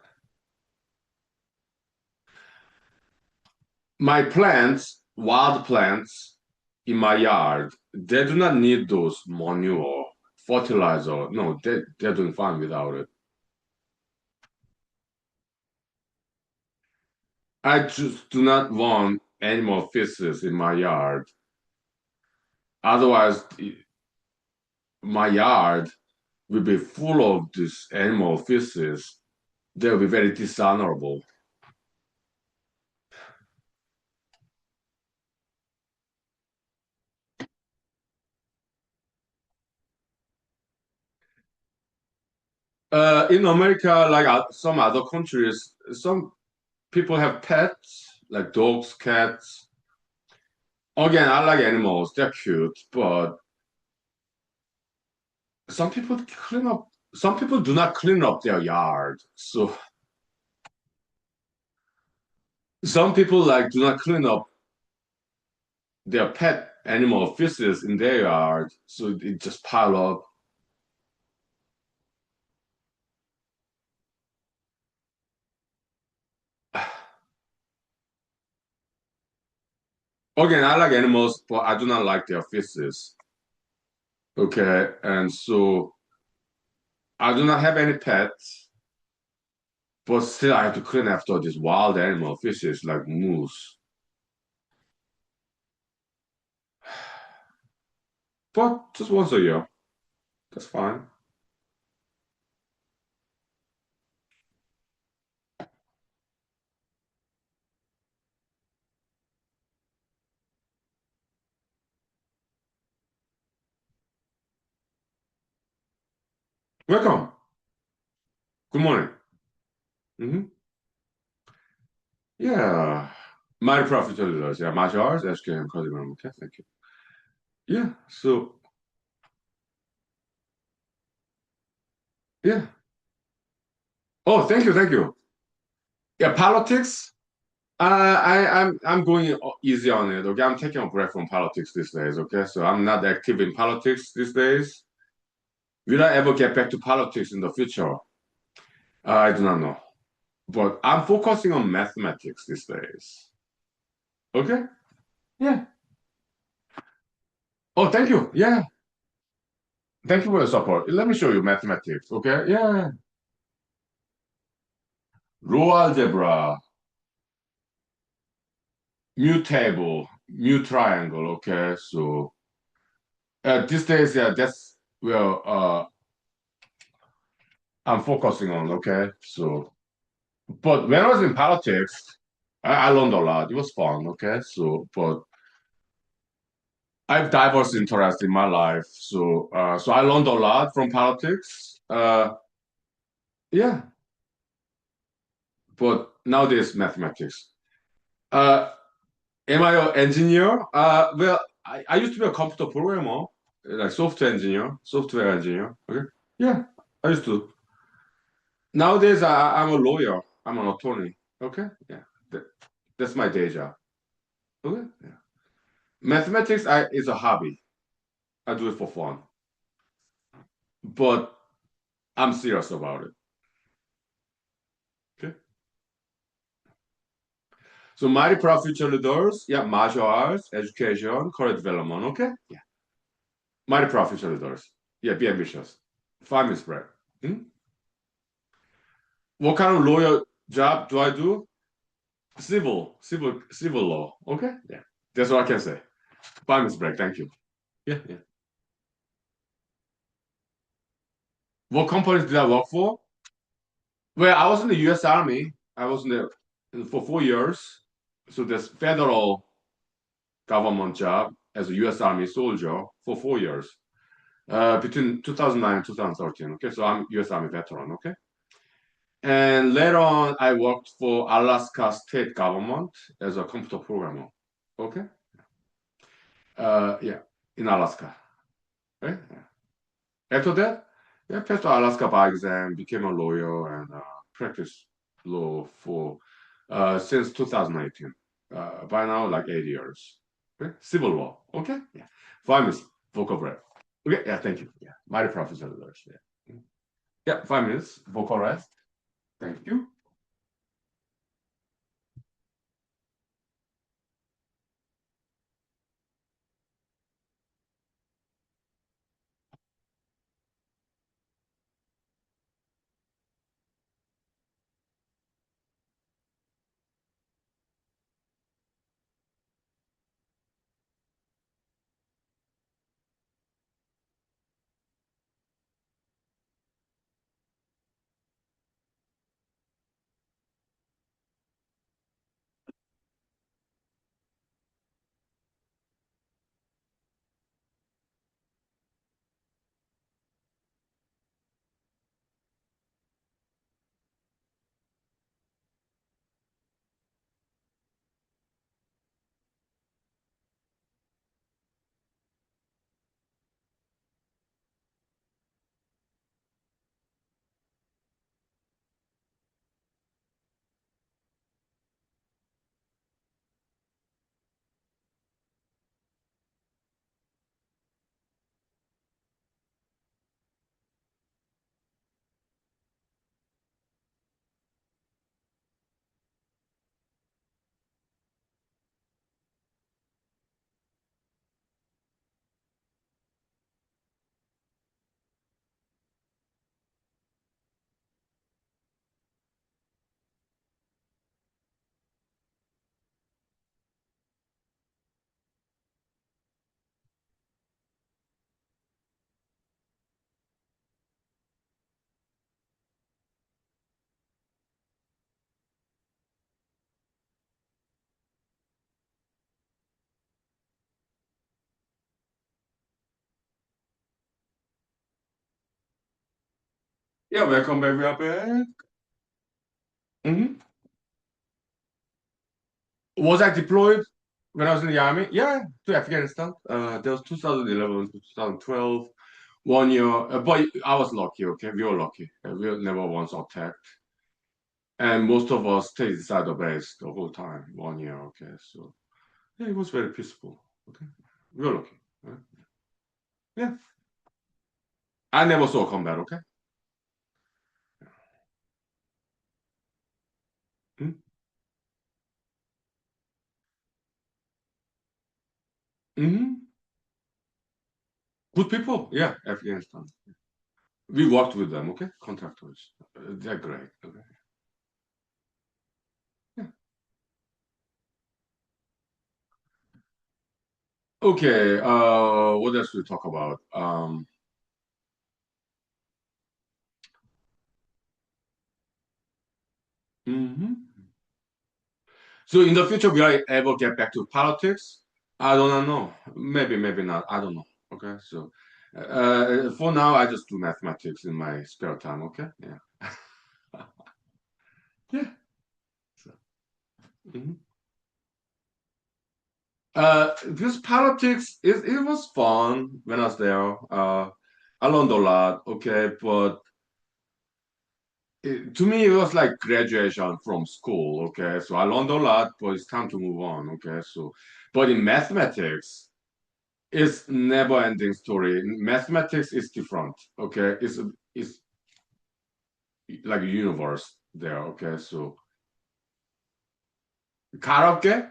[SPEAKER 1] My plants, wild plants in my yard, they do not need those manure, fertilizer. No, they're doing fine without it. I just do not want animal feces in my yard. Otherwise, my yard will be full of this animal feces. They'll be very dishonorable. In America, like some other countries, some people have pets like dogs, cats. Again, I like animals; they're cute, but some people clean up. Some people do not clean up their yard. So some people like do not clean up their pet animal feces in their yard, so it just pile up. Again, I like animals, but I do not like their feces. Okay, and so I do not have any pets, but still I have to clean after these wild animal feces like moose. But just once a year, that's fine. Welcome. Good morning. Hmm. Yeah. My profit dollars. Yeah, martial arts, education, coding. Okay, thank you. Yeah. So Yeah. Oh, thank you, thank you. Yeah, politics. I'm going easy on it. Okay, I'm taking a break from politics these days. Okay, so I'm not active in politics these days. Will I ever get back to politics in the future? I do not know. But I'm focusing on mathematics these days. Okay? Yeah. Oh, thank you. Yeah. Thank you for your support. Let me show you mathematics. Okay? Yeah. Row algebra, mu table, mu triangle. Okay. So these days, yeah, that's where I'm focusing on. Okay. So, but when I was in politics, I learned a lot. It was fun. Okay. So, but I have diverse interests in my life. So I learned a lot from politics. Yeah. But nowadays mathematics. Uh, am I an engineer? Well, I used to be a computer programmer, like software engineer. Okay, yeah, I used to. Nowadays, I'm a lawyer. I'm an attorney. Okay, yeah, that, that's my day job. Okay, yeah. Mathematics is a hobby. I do it for fun, but I'm serious about it. Okay, so my proud future leaders, yeah, martial arts, education, career development. Okay, yeah, my proud future leaders. Yeah, be ambitious. 5 minutes break. Hmm? What kind of lawyer job do I do? Civil law. Okay, yeah, that's what I can say. 5 minutes break. Thank you. Yeah, yeah. What companies did I work for? Well, I was in the U.S. Army. I was in there for 4 years. So that's federal government job as a U.S. Army soldier for 4 years between 2009 and 2013. Okay, so I'm U.S. Army veteran. Okay, and later on, I worked for Alaska state government as a computer programmer. Okay, yeah, in Alaska. Right? After that, yeah, passed the Alaska bar exam, became a lawyer, and practiced law for since 2018. By now, like 8 years. Okay? Civil law. Okay? Yeah. 5 minutes vocal rest. Okay, yeah, thank you. Yeah. My professor. Yeah. Yeah, 5 minutes vocal rest. Thank you. Yeah, welcome back. We are back. Mhm. Was I deployed when I was in the army? Yeah, to Afghanistan. That was 2011 to 2012. 1 year, but I was lucky. Okay, we were lucky. We were never once attacked, and most of us stayed inside the base the whole time. 1 year. Okay, so yeah, it was very peaceful. Okay, we were lucky. Right? Yeah, I never saw combat. Okay. Mm-hmm. Mm-hmm. Good people. Yeah, Afghanistan. We worked with them. Okay, contractors. They're great. Okay. Yeah. Okay. What else we talk about? Mhm. So in the future, will I ever get back to politics? I don't know. Maybe, maybe not. I don't know. Okay. So for now, I just do mathematics in my spare time. Okay. Yeah. Yeah. So, mhm. Because politics, it was fun when I was there. I learned a lot. Okay. But to me, it was like graduation from school. Okay. So I learned a lot, but it's time to move on. Okay. So, but in mathematics, it's never ending story. Mathematics is different. Okay, it's like a universe there. Okay, so karaoke,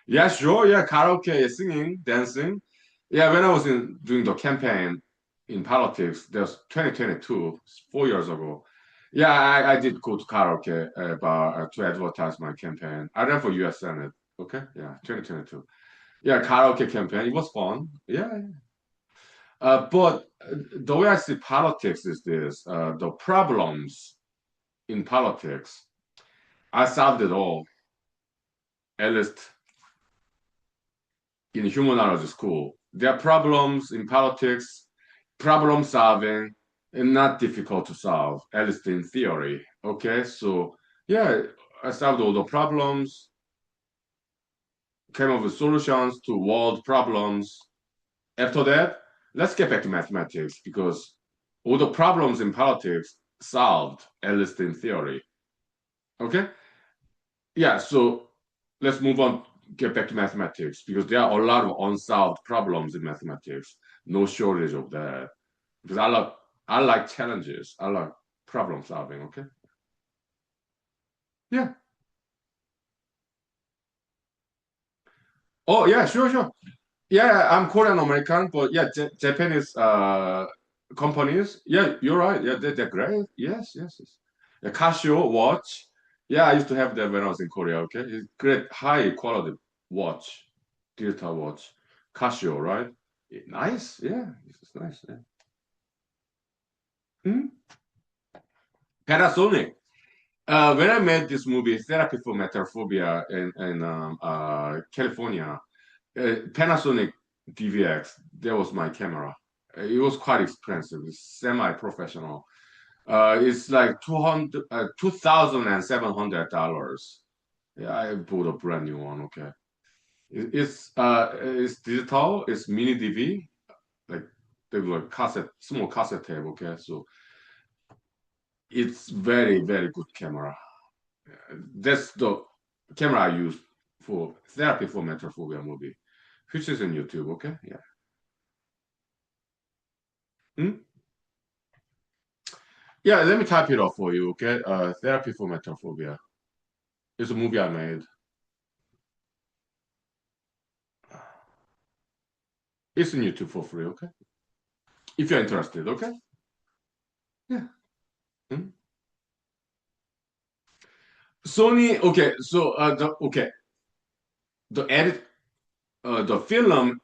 [SPEAKER 1] yeah, sure, yeah, karaoke, singing, dancing, yeah. When I was in doing the campaign in politics, there's 2022, 4 years ago. Yeah, I did go to karaoke bar to advertise my campaign. I ran for U.S. Senate. Okay, yeah, 2022. Yeah, karaoke campaign. It was fun. Yeah, but the way I see politics is this: the problems in politics, I solved it all, at least in human knowledge school. There are problems in politics, problem solving, and not difficult to solve, at least in theory. Okay, so yeah, I solved all the problems, came up with solutions to world problems. After that, let's get back to mathematics because all the problems in politics solved, at least in theory. Okay? Yeah, so let's move on, get back to mathematics because there are a lot of unsolved problems in mathematics. No shortage of that. Because I like challenges. I like problem solving, okay? Yeah. Oh yeah, sure, sure. Yeah, I'm Korean American, but yeah, Japanese companies. Yeah, you're right. Yeah, they're great. Yes, yes, yes. The Casio watch. Yeah, I used to have that when I was in Korea. Okay, it's great, high quality watch, digital watch. Casio, right? Nice. Yeah, it's nice. Yeah. Hmm? Panasonic. When I made this movie, Therapy for Metaphobia in California, Panasonic DVX, that was my camera. It was quite expensive. It's semi-professional. It's like $2,700. Yeah, I bought a brand new one. Okay, it's digital. It's mini DV, like they like cassette, small cassette tape. Okay, so it's very good camera. That's the camera I use for therapy for metrophobia movie, which is in YouTube. Okay, yeah. Hmm? Yeah, let me type it up for you, okay? Therapy for Metaphobia. It's a movie I made. It's on YouTube for free, okay? If you're interested, okay? Yeah. Hmm? Sony, okay, so the film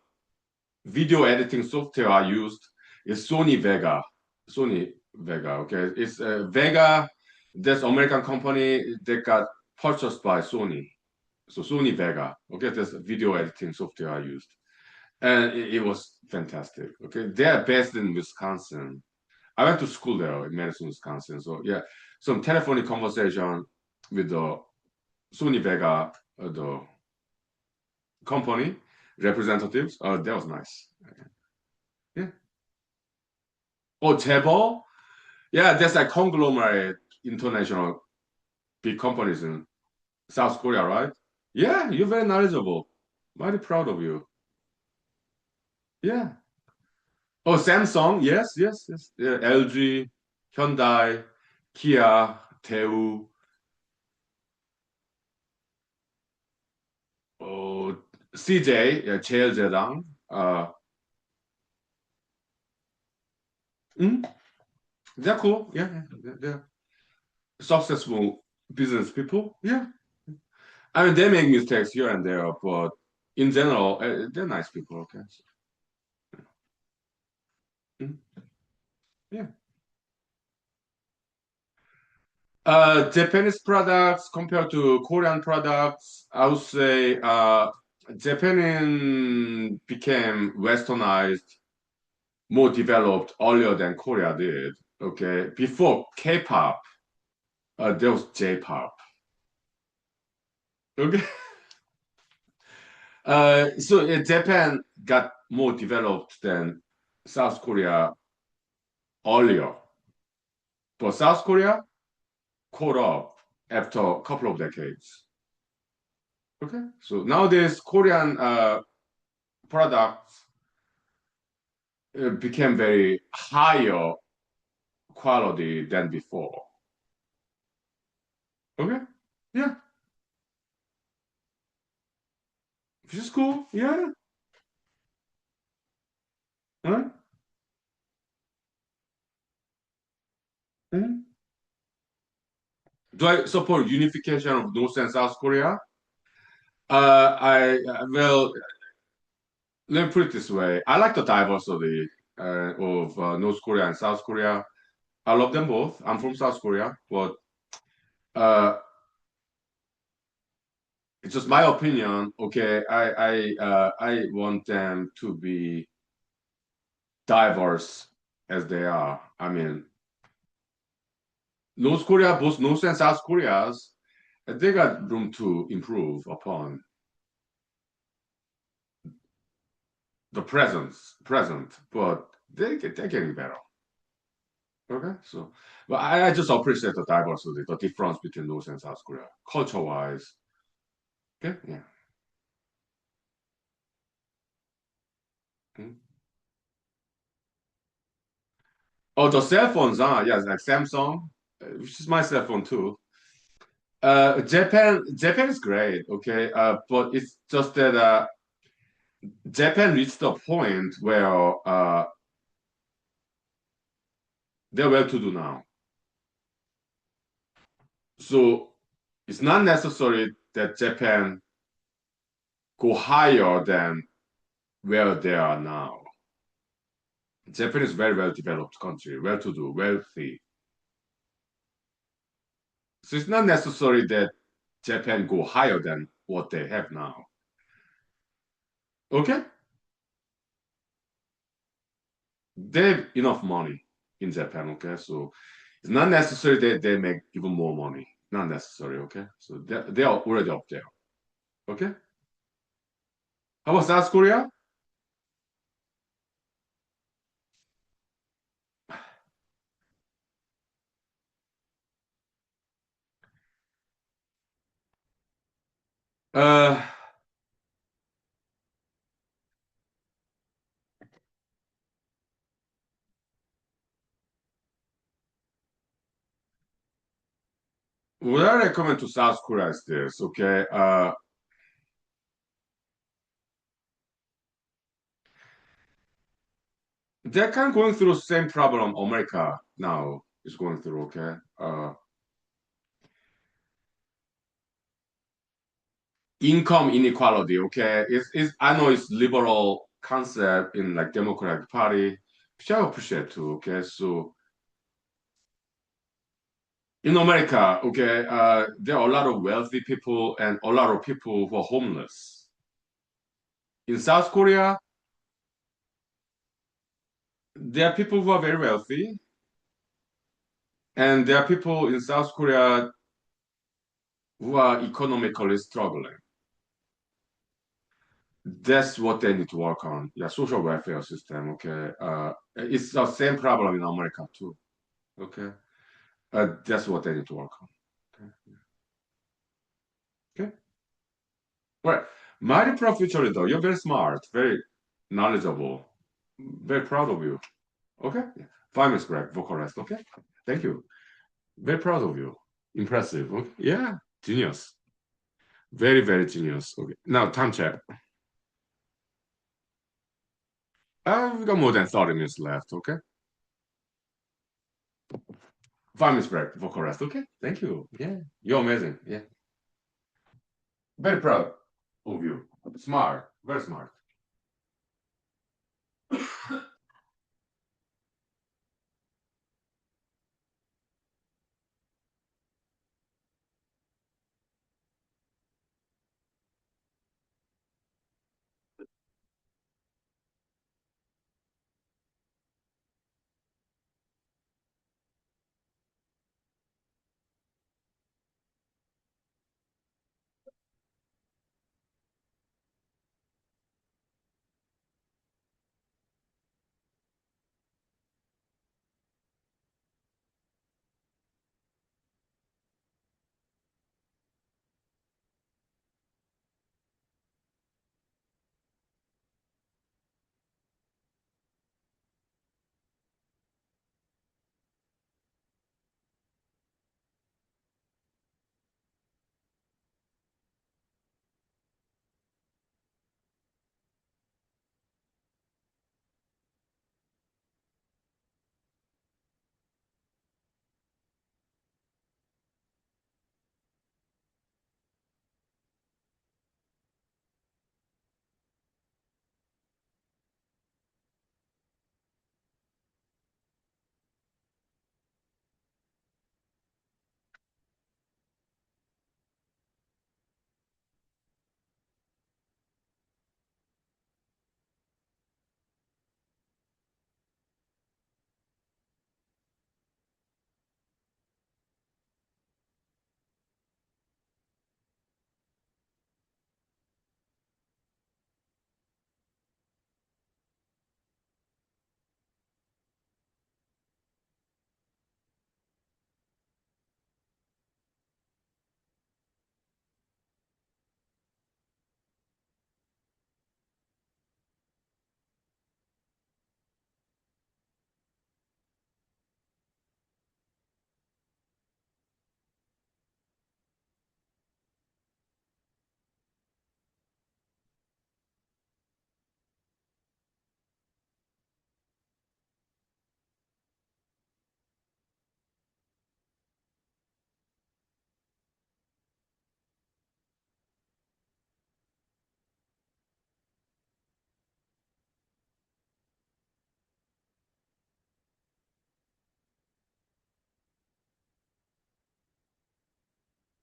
[SPEAKER 1] video editing software I used is Sony Vega. Sony Vega, okay? It's Vega, that's American company that got purchased by Sony. So Sony Vega, okay? That's video editing software I used. And it was fantastic. Okay, they're based in Wisconsin. I went to school there in Madison, Wisconsin. So yeah, some telephonic conversation with the Sony Vega, the company representatives. That was nice. Yeah. Oh, Tebo? Yeah, that's like conglomerate international big companies in South Korea, right? Yeah, you're very knowledgeable. Mighty proud of you. Yeah. Oh, Samsung, yes, yes, yes. Yeah, LG, Hyundai, Kia, Daewoo. Oh, CJ, yeah, 제일제당. Mm, they're cool. Yeah, yeah, they're successful business people. Yeah. I mean, they make mistakes here and there, but in general, they're nice people. Okay. So, mm, yeah. Japanese products compared to Korean products, I would say Japan became westernized, more developed earlier than Korea did. Okay, before K-pop, there was J-pop. Okay, Japan got more developed than South Korea earlier, but South Korea caught up after a couple of decades. Okay, so nowadays Korean products became very higher quality than before. Okay, yeah, which is cool. Yeah, huh? Mhm. Do I support unification of North and South Korea? Well, let me put it this way. I like the diversity of North Korea and South Korea. I love them both. I'm from South Korea, but uh, it's just my opinion. Okay, I want them to be diverse as they are. I mean, North Korea, both North and South Koreas, they got room to improve upon the present, but they're getting better. Okay, so, but I just appreciate the diversity, the difference between North and South Korea, culture-wise. Okay, yeah. Mm. Oh, the cell phones, yes, like Samsung, which is my cell phone too. Japan is great, okay, but it's just that Japan reached a point where they're well-to-do now. So it's not necessary that Japan go higher than where they are now. Japan is very well developed country, well-to-do, wealthy. So it's not necessary that Japan go higher than what they have now. Okay? They have enough money in Japan, okay? So it's not necessary that they make even more money. Not necessary, okay? So they are already up there. Okay? How about South Korea? Uh, what I recommend to South Korea is this, okay? They're kind of going through the same problem America now is going through, okay? Income inequality, okay? I know it's liberal concept in like Democratic Party, which I appreciate too, okay? So in America, okay, there are a lot of wealthy people and a lot of people who are homeless. In South Korea, there are people who are very wealthy, and there are people in South Korea who are economically struggling. That's what they need to work on. Yeah, social welfare system. Okay, it's the same problem in America too. Okay, that's what they need to work on. Okay, okay. Right. My future leader, you're very smart, very knowledgeable, very proud of you. Okay, yeah. Famous rap vocalist. Okay, thank you. Very proud of you. Impressive. Okay. Yeah, genius. Very, very genius. Okay. Now time check. We've got more than 30 minutes left. Okay. Famous rap vocalist. Okay. Thank you. Yeah. You're amazing. Yeah. Very proud of you. Smart. Very smart.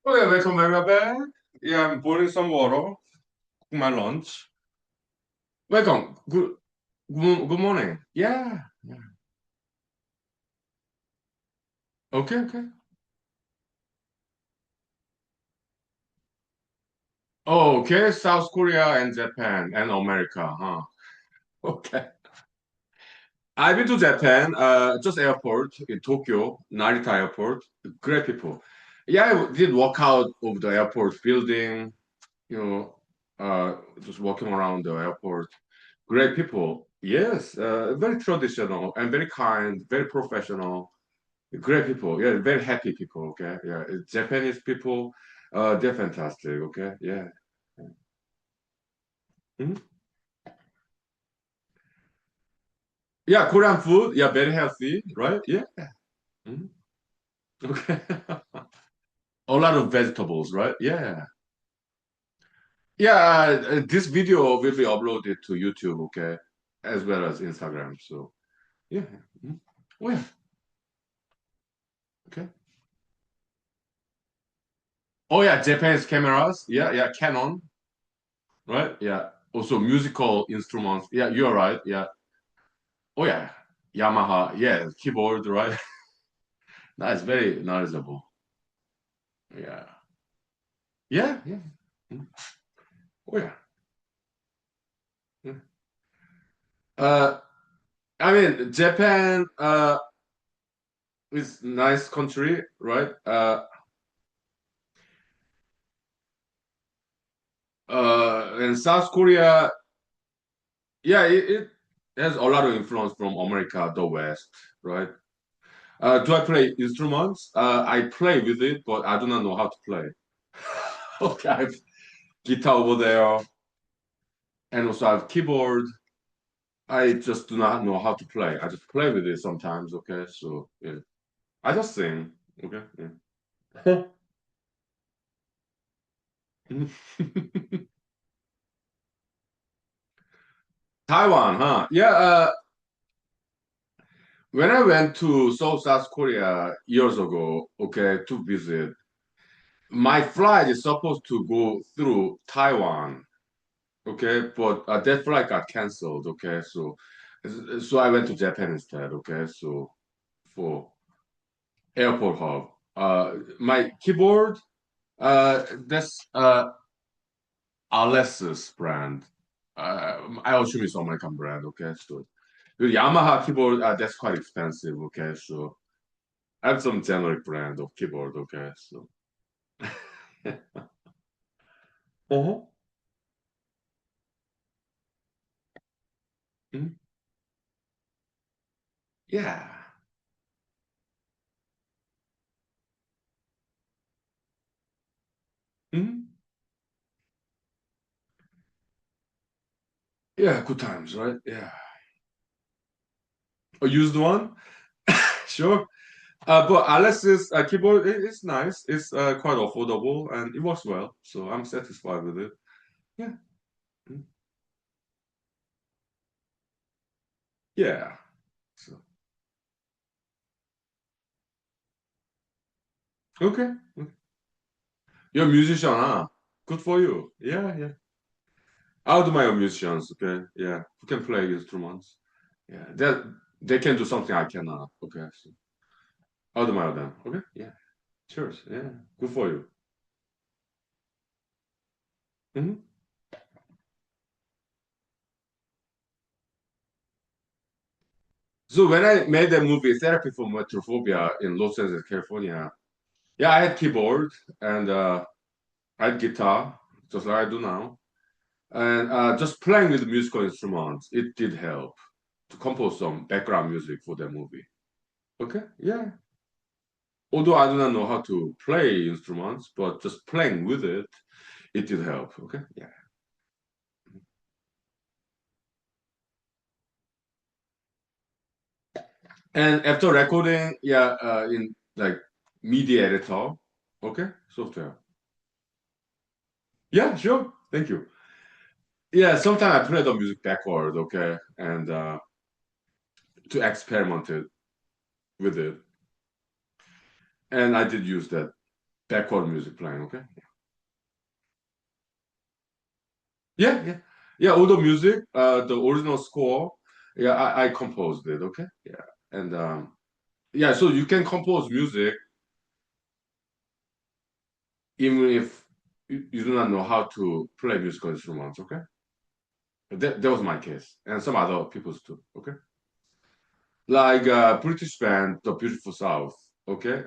[SPEAKER 1] Okay, welcome back. Yeah, I'm pouring some water. My lunch. Welcome. Good morning. Yeah. Yeah. Okay, okay. Oh, okay. South Korea and Japan and America, huh? Okay. I've been to Japan, just airport in Tokyo, Narita Airport. Great people. Yeah, I did walk out of the airport building, you know, just walking around the airport. Great people. Yes, very traditional and very kind, very professional. Great people. Yeah, very happy people. Okay. Yeah, Japanese people, they're fantastic. Okay. Yeah. Mhm. Yeah, Korean food. Yeah, very healthy, right? Yeah. Mhm. Okay. A lot of vegetables, right? Yeah. Yeah, this video will be uploaded to YouTube, okay, as well as Instagram. So, yeah. Mhm. Oh, yeah. Okay. Oh, yeah, Japanese cameras. Yeah, yeah, Canon, right? Yeah. Also, musical instruments. Yeah, you're right. Yeah. Oh, yeah. Yamaha. Yeah, keyboard, right? That's very knowledgeable. Yeah. Yeah, yeah. Mhm. Oh, yeah. Uh, I mean, Japan is nice country, right? And South Korea, yeah, it has a lot of influence from America, the West, right? Do I play instruments? I play with it, but I do not know how to play. Okay, I have guitar over there, and also I have keyboard. I just do not know how to play. I just play with it sometimes. Okay, so yeah, I just sing. Okay, yeah. Taiwan, huh? Yeah. When I went to South Korea years ago, okay, to visit, my flight is supposed to go through Taiwan, okay, but that flight got canceled, okay, so I went to Japan instead, okay, so for airport hub. My keyboard, that's Alessis brand. I assume it's American brand, okay, so the Yamaha keyboard, that's quite expensive, okay, so I have some generic brand of keyboard, okay, so. Uh-huh. Mhm. Yeah. Mhm. Yeah, good times, right? Yeah. A used one? Sure. But Alex's keyboard is nice. It's quite affordable and it works well. So I'm satisfied with it. Yeah. Mm. Yeah. So okay. You're a musician, huh? Good for you. Yeah, yeah. I admire musicians, okay? Yeah. Who can play instruments. Yeah. They can do something I cannot. Okay. So I admire them. Okay? Yeah. Cheers. Yeah. Good for you. Mhm. So when I made the movie Therapy for Metrophobia in Los Angeles, California, yeah, I had keyboard and I had guitar, just like I do now. And just playing with musical instruments, it did help to compose some background music for the movie. Okay, yeah. Although I do not know how to play instruments, but just playing with it, it did help. Okay, yeah. And after recording, yeah, in like media editor, okay, software. Yeah, sure. Thank you. Yeah, sometimes I play the music backward, okay, and to experiment it with it. And I did use that backward music playing, okay? Yeah, yeah. Yeah, all the music, the original score, yeah, I composed it, okay? Yeah. And yeah, so you can compose music even if you do not know how to play musical instruments, okay? That was my case, and some other people's too, okay? Like British band, The Beautiful South, okay?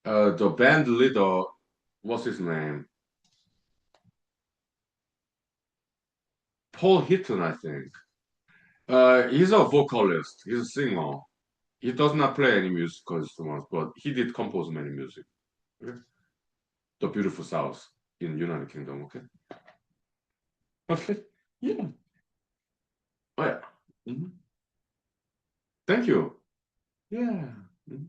[SPEAKER 1] The band leader, what's his name? Paul Hitton, I think. He's a vocalist. He's a singer. He does not play any musical instruments, but he did compose many music. Okay? The Beautiful South in United Kingdom. Okay. Okay. Yeah. Oh yeah. Mhm. Thank you. Yeah. Mhm.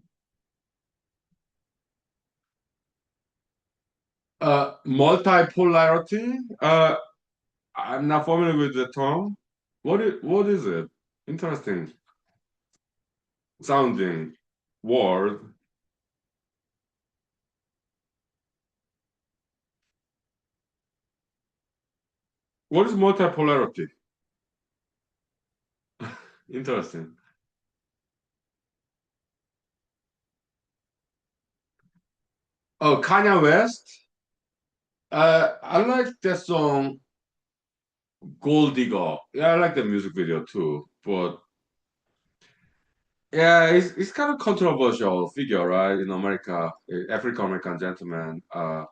[SPEAKER 1] Multipolarity. I'm not familiar with the term. What is it? Interesting sounding word. What is multipolarity? Interesting. Oh, Kanye West. I like that song. Gold Digger. Yeah, I like the music video too. But yeah, it's kind of controversial figure, right? In America, African American gentleman, kind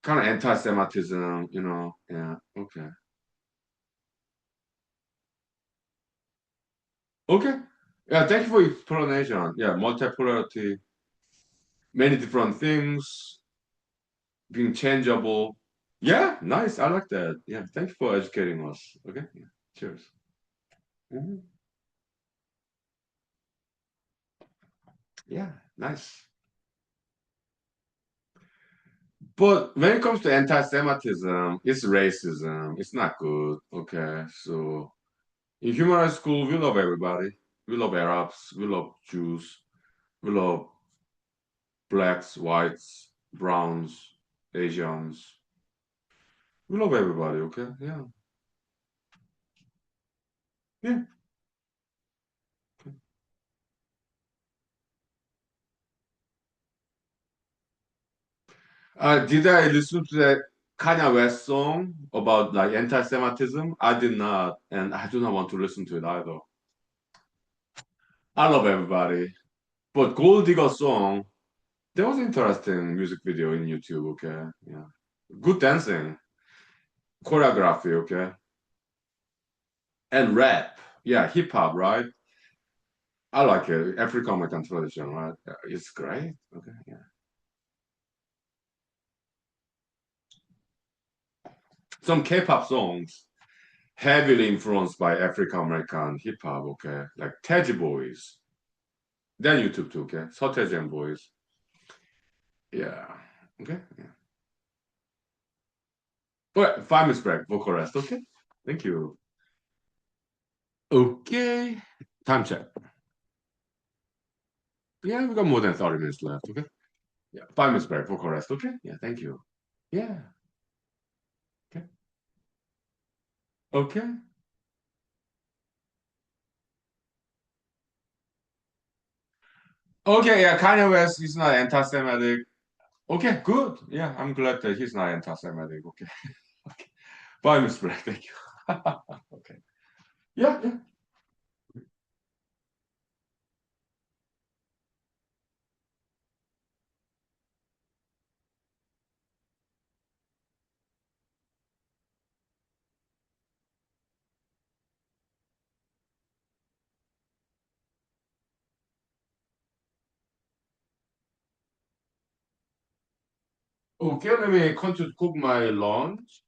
[SPEAKER 1] of anti-Semitism, you know. Yeah, okay. Okay. Yeah, thank you for your explanation. Yeah, multipolarity, many different things, being changeable. Yeah, nice. I like that. Yeah, thank you for educating us. Okay. Yeah. Cheers. Mhm. Yeah, nice. But when it comes to anti-Semitism, it's racism. It's not good. Okay. So in human rights school, we love everybody. We love Arabs. We love Jews. We love blacks, whites, browns, Asians. We love everybody. Okay. Yeah. Yeah. Did I listen to that Kanye West song about like anti-Semitism? I did not, and I do not want to listen to it either. I love everybody, but Gold Digger song, there was interesting music video in YouTube. Okay, yeah, good dancing, choreography. Okay, and rap. Yeah, hip hop, right? I like it. African American tradition, right? Yeah, it's great. Okay, yeah. Some K-pop songs heavily influenced by African American hip hop. Okay, like Teddy Boys. Then YouTube too, okay? 서태지앤 Boys. Yeah. Okay. Yeah. But 5 minutes break, vocal rest, okay? Thank you. Okay. Time check. Yeah, we got more than 30 minutes left, okay? Yeah. 5 minutes break, vocal rest, okay? Yeah, thank you. Yeah. Okay. Okay. Okay, yeah, Kanye West is not anti-Semitic. Okay, good. Yeah, I'm glad that he's not anti-Semitic. Okay. Okay. 5 minutes break, thank you. Okay. Yeah, yeah. Okay, let me continue to cook my lunch.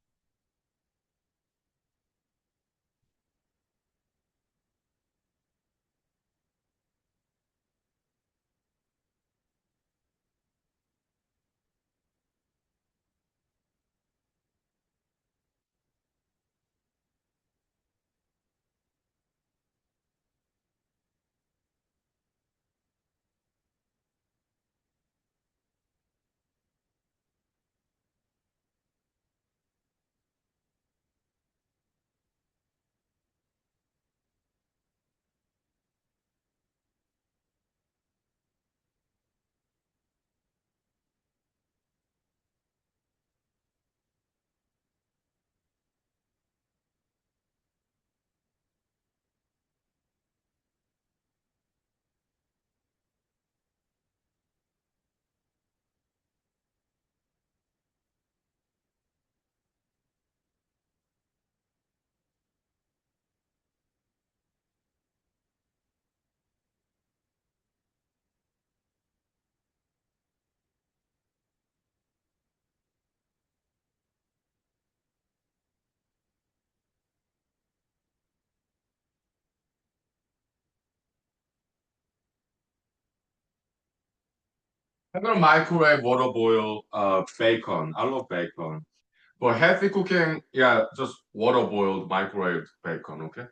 [SPEAKER 1] I'm gonna microwave water boil bacon. I love bacon. For healthy cooking, yeah, just water boiled microwave bacon, okay?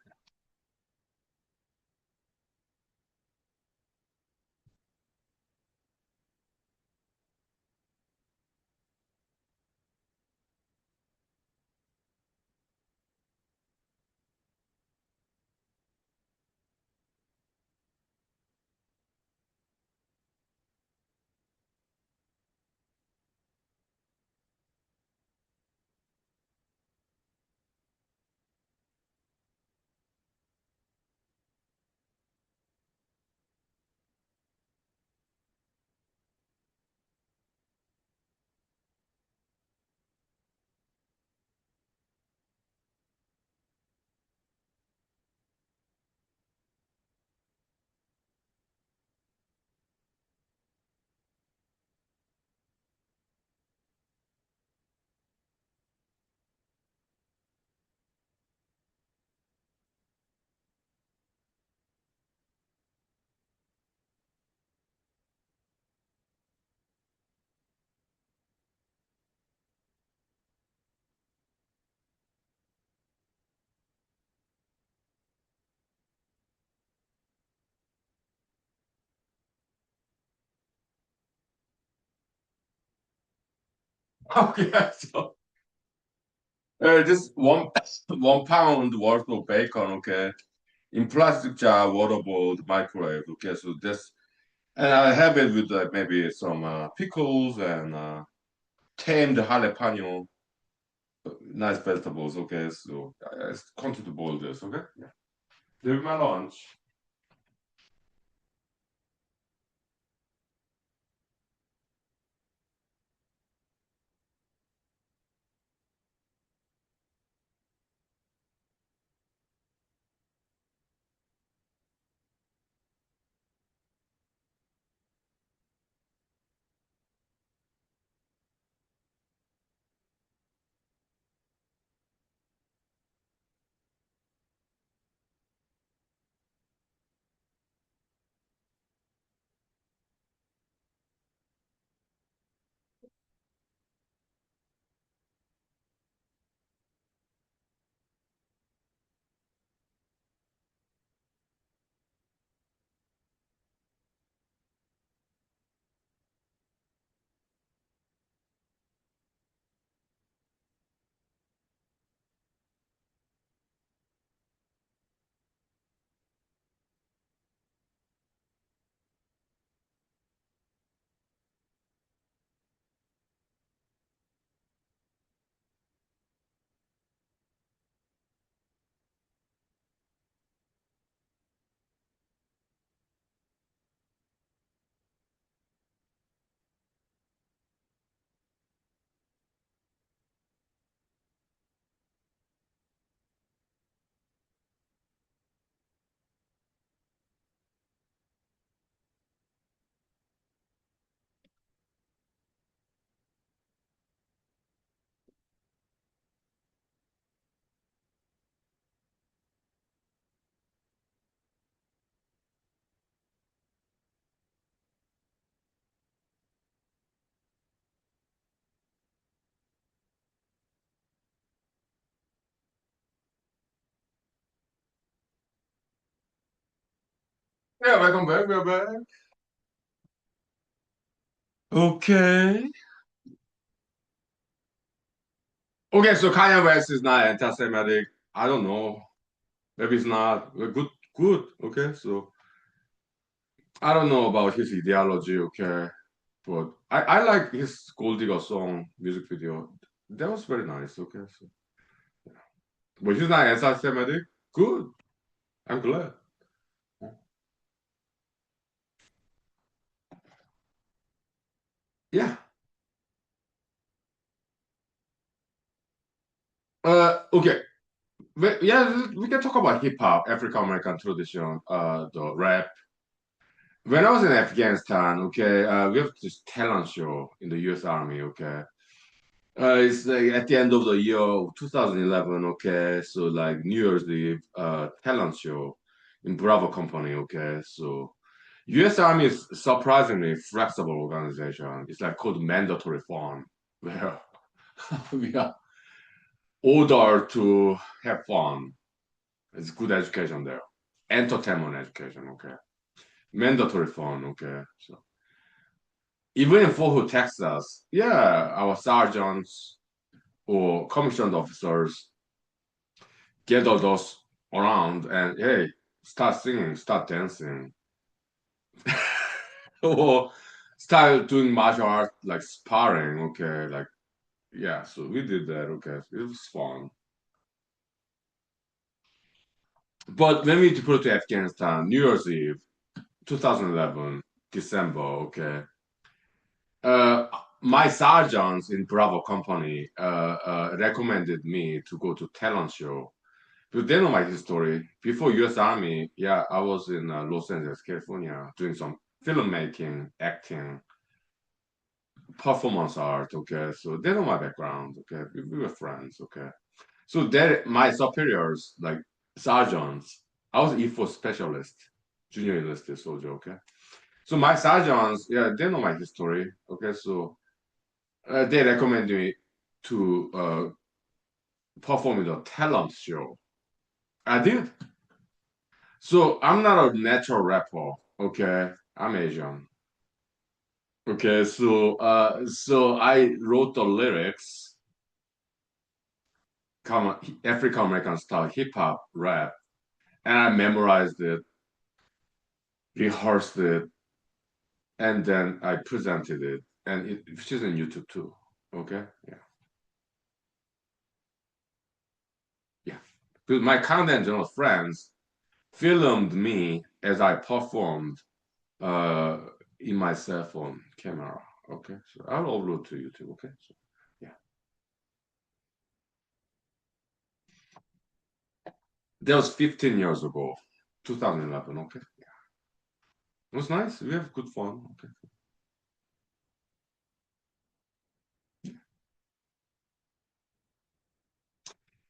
[SPEAKER 1] Okay, so just one 1 pound worth of bacon, okay, in plastic jar, water boiled, microwave. Okay, so this, and I have it with maybe some pickles and tamed jalapeno, nice vegetables. Okay, so I continue to boil this. Okay, yeah. This is my lunch. Yeah, welcome back. We're back. Okay. Okay, so Kanye West is not anti-Semitic. I don't know. Maybe it's not. Good, good. Okay, so I don't know about his ideology. Okay, but I like his Gold Digger song music video. That was very nice. Okay, so but he's not anti-Semitic. Good. I'm glad. Yeah. Okay. Yeah, we can talk about hip hop, African American tradition, the rap. When I was in Afghanistan, okay, we have this talent show in the U.S. Army, okay. It's like at the end of the year 2011, okay. So like New Year's Eve, talent show in Bravo Company, okay. So U.S. Army is surprisingly flexible organization. It's like called mandatory fun, where we are ordered to have fun. It's good education there, entertainment education, okay. Mandatory fun, okay. So even in Fort Hood, Texas, yeah, our sergeants or commissioned officers gather us around and hey, start singing, start dancing, or start doing martial art like sparring. Okay, like yeah. So we did that. Okay, it was fun. But when we deployed to Afghanistan, New Year's Eve, 2011, December. Okay. Uh, my sergeants in Bravo Company recommended me to go to talent show. But they know my history. Before U.S. Army, yeah, I was in Los Angeles, California, doing some filmmaking, acting, performance art. Okay, so they know my background. Okay, we were friends. Okay, so they my superiors, like sergeants. I was E4 specialist, junior enlisted soldier. Okay, so my sergeants, yeah, they know my history. Okay, so they recommend me to perform in the talent show. I did. So I'm not a natural rapper, okay? I'm Asian. Okay, so I wrote the lyrics, African American style hip hop rap, and I memorized it, rehearsed it, and then I presented it, and which is on YouTube too. Okay, yeah, yeah. Because my content journal friends filmed me as I performed uh, in my cell phone camera. Okay, so I'll upload to YouTube. Okay, so yeah, that was 15 years ago, 2011. Okay, it was nice. We have good fun. Okay,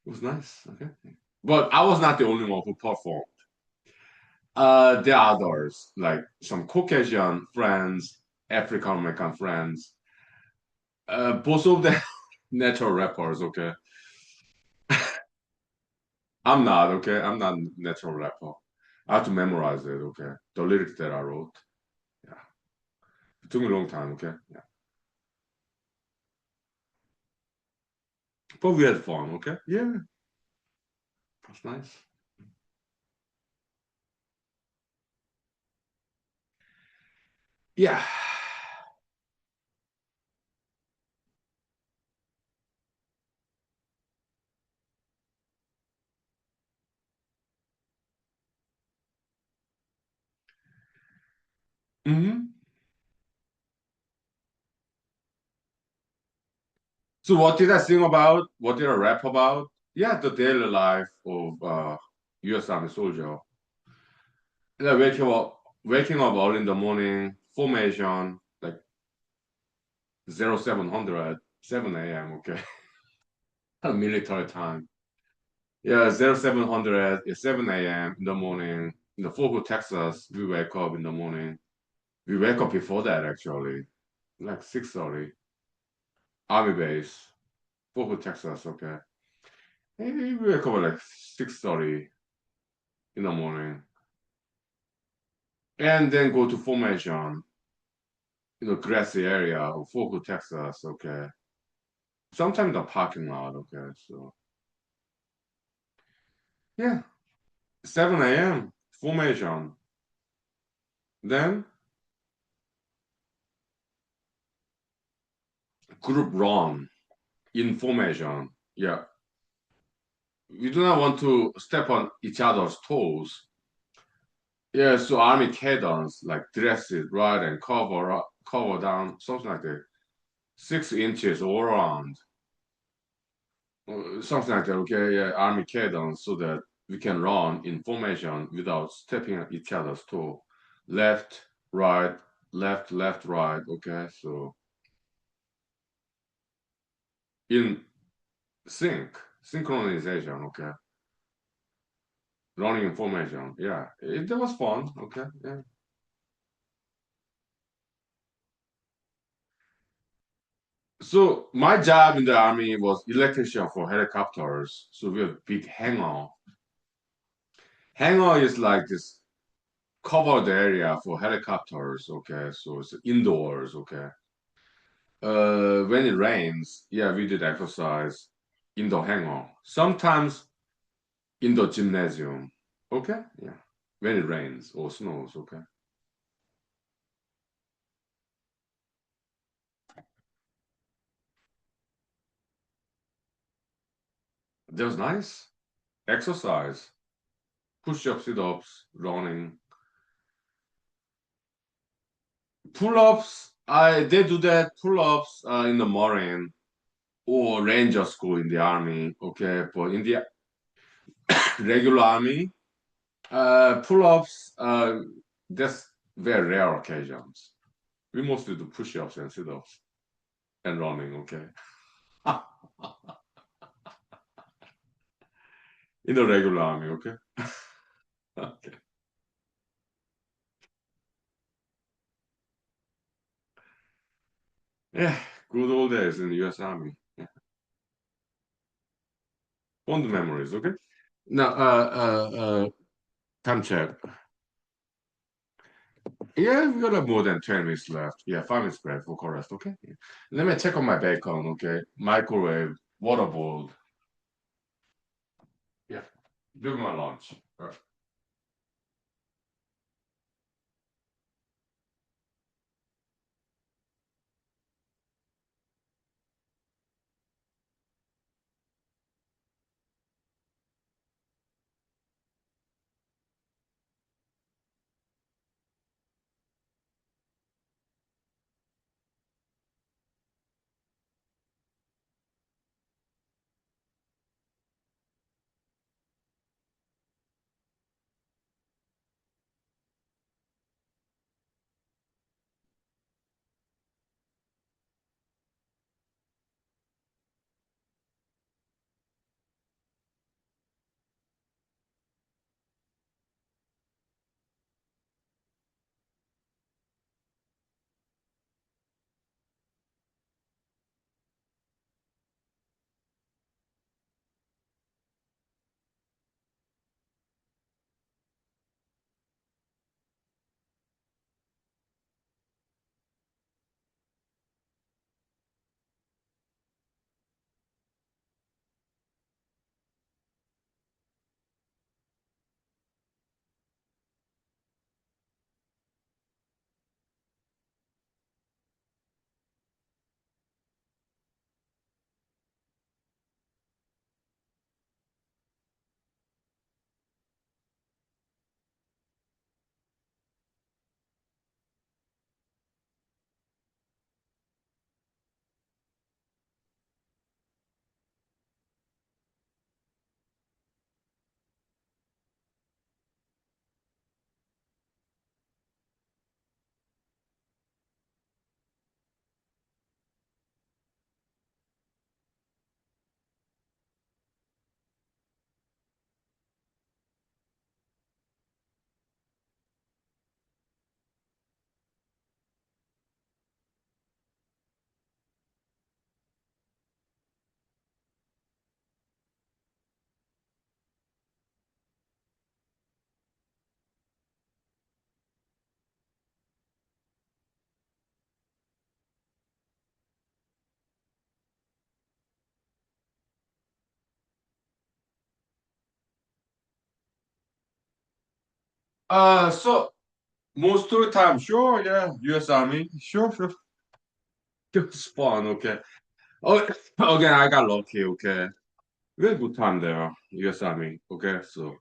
[SPEAKER 1] it was nice. Okay, but I was not the only one who performed. There are others, like some Caucasian friends, African American friends. Both of them natural rappers. Okay, I'm not. Okay, I'm not natural rapper. I have to memorize it. Okay, the lyrics that I wrote. Yeah, it took me a long time. Okay, yeah, but we had fun. Okay, yeah, that's nice. Yeah. Hmm. So what did I sing about? What did I rap about? Yeah, the daily life of U.S. Army soldier. Yeah, waking up early in the morning, formation like 0700, 7 a.m. Okay, military time. Yeah, 0700 is 7 a.m. in the morning. In the Fort Hood, Texas, we wake up in the morning. We wake up before that actually, like 6:30. Army base, Fort Hood, Texas. Okay, we wake up at like 6:30 in the morning, and then go to formation in the grassy area of Fort Hood, Texas. Okay, sometimes the parking lot. Okay, so yeah, 7 a.m. formation. Then group run in formation. Yeah, we do not want to step on each other's toes. Yeah, so army cadence like dress it right and cover up, cover down, something like that. 6 inches all around, something like that. Okay, yeah, army cadence so that we can run in formation without stepping on each other's toe. Left, right, left, left, right. Okay, so in synchronization. Okay, running in formation. Yeah, that was fun. Okay, yeah. So my job in the army was electrician for helicopters. So we have big hangar. Hangar is like this covered area for helicopters. Okay, so it's indoors. Okay. When it rains, yeah, we did exercise in the hangar. Sometimes in the gymnasium. Okay, yeah. When it rains or snows. Okay, that was nice. Exercise, push-ups, sit-ups, running, pull-ups. I they do that pull-ups in the Marine or Ranger school in the army. Okay, but in the regular army, pull-ups, that's very rare occasions. We mostly do push-ups and sit-ups and running. Okay, in the regular army. Okay, okay. Yeah, good old days in the U.S. Army. Yeah. Fond memories. Okay. Now, time check. Yeah, we got more than 10 minutes left. Yeah, 5 minutes left for chorus. Okay. Let me check on my bacon. Okay. Microwave, water boiled. Yeah. Do my lunch. All right. So most of the time, sure, yeah, U.S. Army, sure, sure. It was fun, okay. Oh, okay, I got lucky, okay. We had a good time there, U.S. Army, okay. So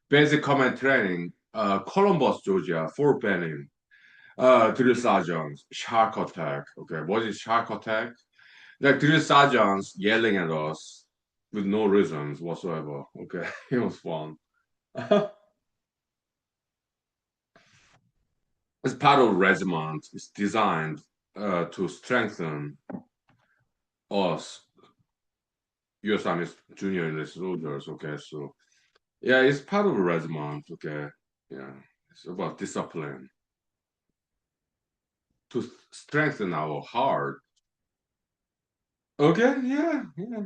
[SPEAKER 1] basic command training, Columbus, Georgia, Fort Benning, drill sergeants, shark attack, okay. What is shark attack? Like drill sergeants yelling at us with no reasons whatsoever, okay. It was fun. It's part of regiment. It's designed to strengthen us, U.S. Army junior enlisted soldiers. Okay, so yeah, it's part of a regiment. Okay, yeah, it's about discipline to strengthen our heart. Okay, yeah, yeah.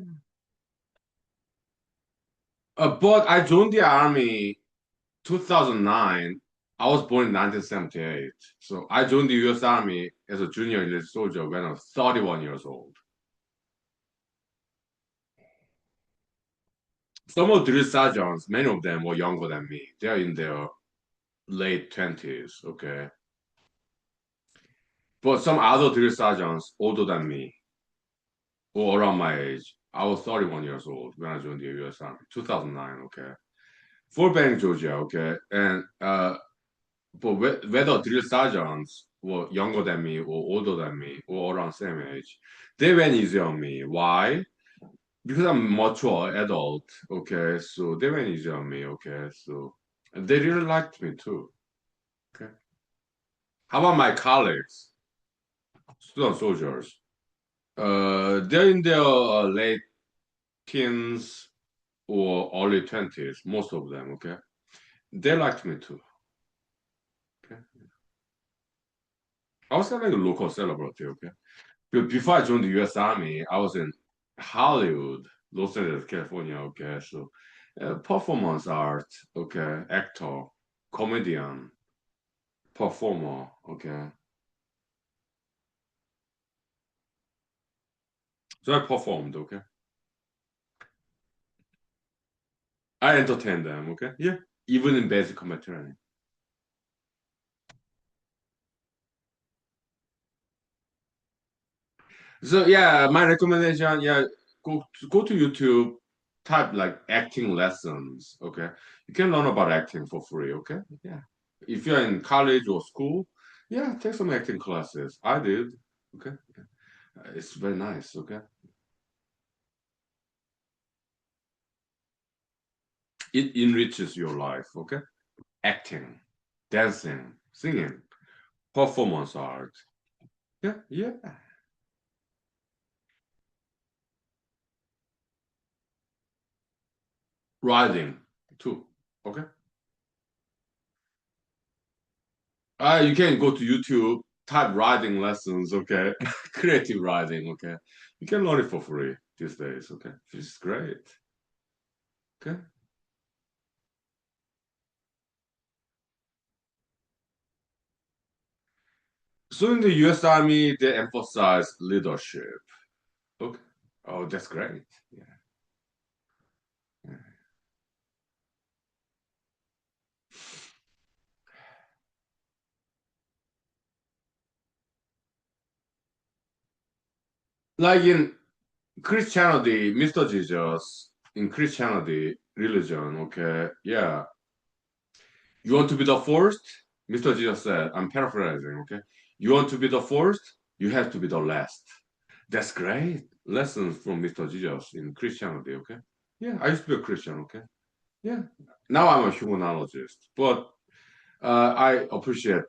[SPEAKER 1] But I joined the army 2009. I was born in 1978, so I joined the U.S. Army as a junior enlisted soldier when I was 31 years old. Some of the sergeants, many of them were younger than me. They're in their late 20s, okay? But some other drill sergeants older than me or around my age. I was 31 years old when I joined the US Army, 2009, okay? Fort Benning, Georgia, okay? And but whether drill sergeants were younger than me or older than me or around same age, they went easy on me. Why? Because I'm mature adult, okay? So they went easy on me, okay? So and they really liked me too, okay? How about my colleagues, student soldiers? They're in their late teens or early 20s, most of them, okay? They liked me too, okay? I was like a local celebrity, okay? But before I joined the US Army, I was in Hollywood, Los Angeles, California, okay? So performance art, okay? Actor, comedian, Performer. Okay. So I performed. Okay. I entertained them. Okay. Yeah. Even in basic combat training. So yeah, my recommendation, yeah, go to YouTube, type like acting lessons. Okay, you can learn about acting for free. Okay, yeah. If you're in college or school, yeah, take some acting classes. I did. Okay, it's very nice. Okay, it enriches your life. Okay, acting, dancing, singing, performance art. Yeah, yeah. Writing too. Okay. You can go to YouTube, type writing lessons, okay? Creative writing, okay? You can learn it for free these days, okay? Which is great, okay? So in the US Army, they emphasize leadership, okay? Oh, that's great. Yeah, yeah. Like in Christianity, Mr. Jesus, in Christianity religion, okay? Yeah. You want to be the first? Mr. Jesus said, I'm paraphrasing, okay? You want to be the first? You have to be the last. That's great. Lessons from Mr. Jesus in Christianity, okay? Yeah, I used to be a Christian, okay? Yeah. Now I'm a humanologist, but I appreciate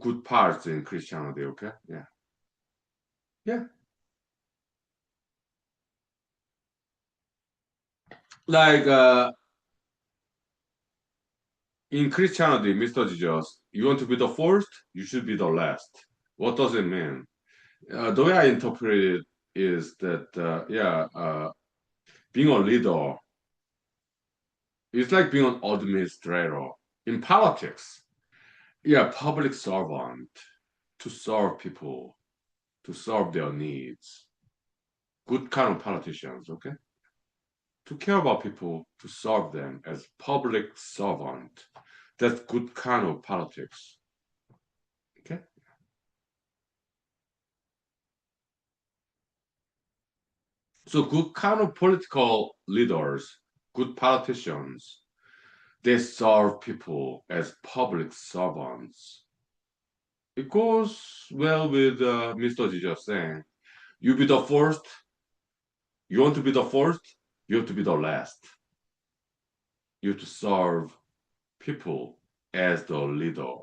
[SPEAKER 1] good parts in Christianity, okay? Yeah. Yeah. Like in Christianity, Mr. Jesus, you want to be the first, you should be the last. What does it mean? The way I interpret it is that, yeah, being a leader is like being an administrator in politics. Yeah, public servant to serve people, to serve their needs. Good kind of politicians, okay? To care about people, to serve them as public servant. That's good kind of politics, okay? So good kind of political leaders, good politicians, they serve people as public servants. It goes well with Mr. Jesus saying, you be the first, you want to be the first, you have to be the last. You have to serve people as the leader.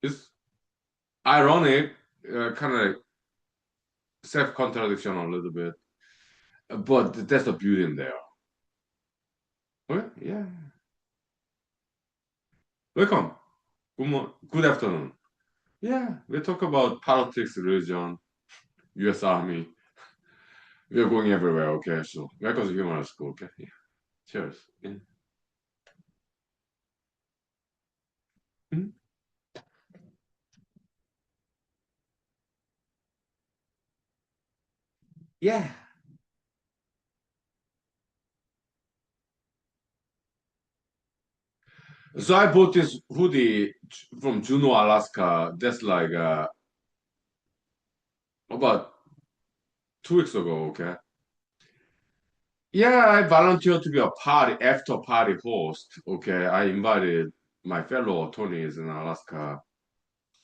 [SPEAKER 1] It's ironic, kind of self-contradiction a little bit, but that's the beauty in there. Okay? Yeah. Welcome. Good afternoon. Yeah, we talk about politics, religion, U.S. Army. We are going everywhere. Okay, so welcome to human school. Okay, yeah. Cheers. Yeah. Mhm. Yeah. So I bought this hoodie from Juneau, Alaska. That's like about 2 weeks ago. Okay. Yeah, I volunteered to be a party after party host. Okay, I invited my fellow attorneys in Alaska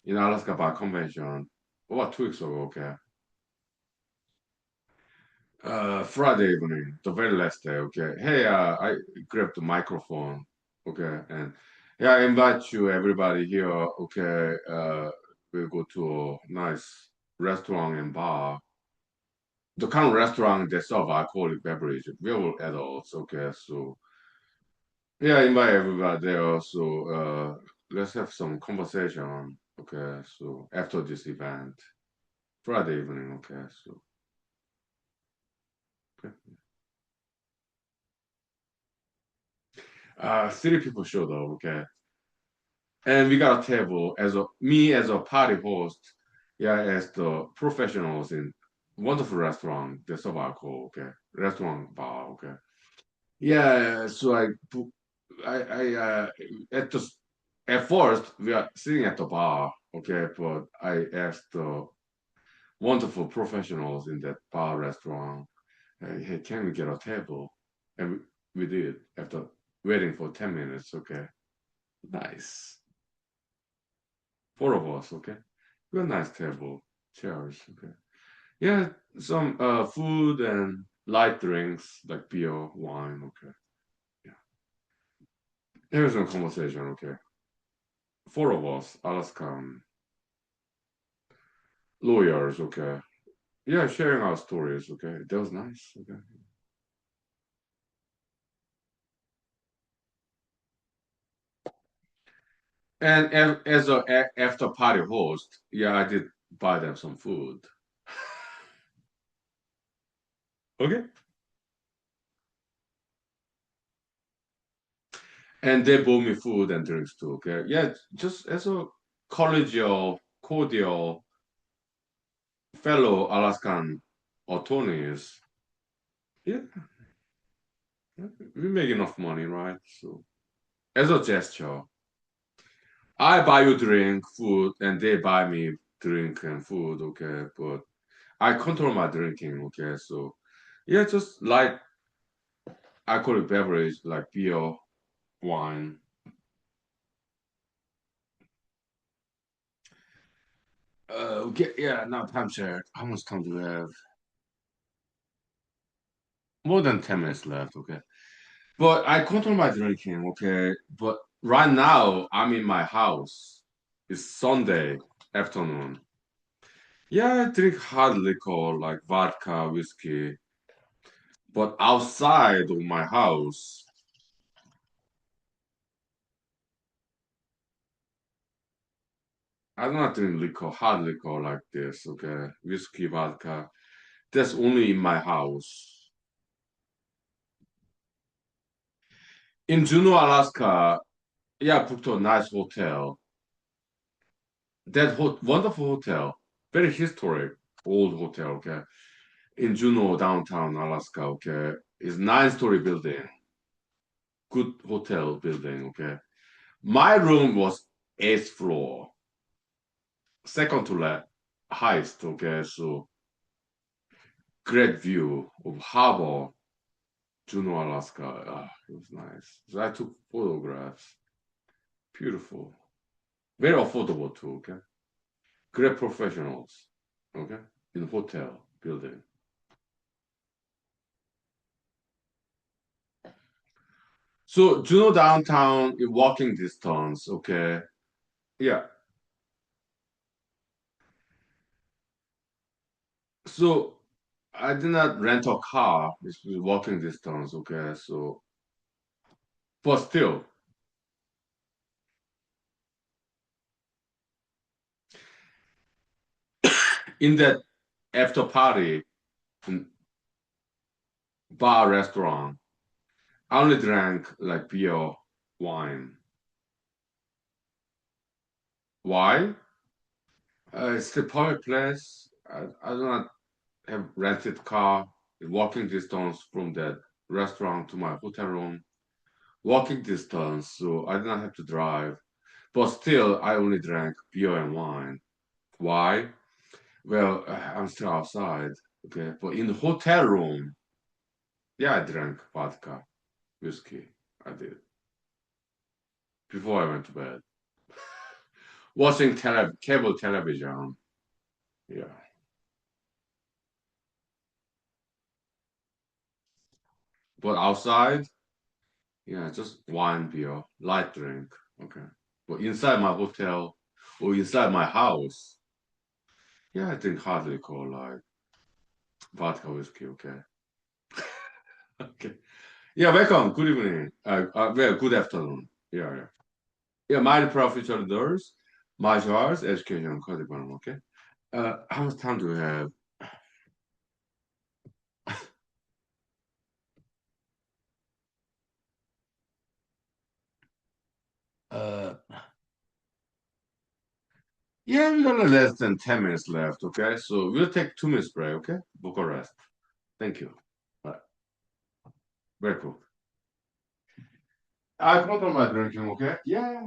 [SPEAKER 1] Bar Convention about 2 weeks ago. Okay, Friday evening, the very last day. Okay, hey, I grabbed the microphone. Okay, and yeah, I invite you everybody here. Okay, we'll go to a nice restaurant and bar. The kind of restaurant they serve alcoholic beverage. We're all adults. Okay, so. Yeah, I invite everybody there. So let's have some conversation. Okay, so after this event, Friday evening. Okay, so okay. 3 people showed up. Okay, And we got a table as a me as a party host, yeah, as the professionals in wonderful restaurant, the Sobako, okay, restaurant bar, okay. Yeah, so I at the at first we are sitting at the bar, okay, but I asked the wonderful professionals in that bar restaurant, hey, can we get a table? And we did after waiting for 10 minutes, okay. Nice. Four of us, okay. We got a nice table, chairs, okay. Yeah, some food and light drinks like beer, wine, okay. Yeah. Here's some conversation, okay. Four of us, Alaskan lawyers, okay. Yeah, sharing our stories, okay. That was nice, okay. And as a after party host, yeah, I did buy them some food. Okay. And they bought me food and drinks too, okay. Yeah, just as a cordial fellow Alaskan attorneys, yeah, yeah, we make enough money, right? So as a gesture, I buy you drink, food, and they buy me drink and food, okay. But I control my drinking, okay. So yeah, just like alcoholic beverage like beer, wine. Okay, yeah. Now time check. How much time do we have? More than 10 minutes left, okay. But I control my drinking, okay. But right now I'm in my house. It's Sunday afternoon. Yeah, I drink hard liquor like vodka, whiskey. But outside of my house, I do not drink liquor, hard liquor like this, okay? Whiskey, vodka. That's only in my house. In Juneau, Alaska, yeah, I booked a nice hotel. That wonderful hotel, very historic, old hotel, okay? In Juneau, downtown Alaska, okay? Is 9-story building, good hotel building, okay? My room was 8th floor, second to left, highest, okay? So great view of harbor, Juneau, Alaska. Ah, it was nice. So I took photographs. Beautiful. Very affordable too, okay? Great professionals, okay? In hotel building. So Juneau downtown in walking distance, okay? Yeah. So I did not rent a car. It's walking distance, okay? So, but still, in that after party in bar restaurant, I only drank like beer, wine. Why? It's the public place. I do not have rented car. Walking distance from that restaurant to my hotel room. Walking distance, so I did not have to drive. But still, I only drank beer and wine. Why? Well, I'm still outside. Okay, but in the hotel room, yeah, I drank vodka, whiskey. I did before I went to bed. Watching cable television. Yeah, but outside, yeah, just wine, beer, light drink. Okay, but inside my hotel or inside my house, yeah, I drink hard liquor like vodka, whiskey. Okay, okay. Yeah, welcome. Good evening. Well, good afternoon. Yeah, yeah. Yeah, my professional doors, martial arts, education, curriculum. Okay. How much time do we have? Uh, Yeah, we got less than 10 minutes left, okay? So we'll take 2 minutes break, okay? Book a rest. Thank you. All right. Very cool. I put on my drinking, okay? Yeah.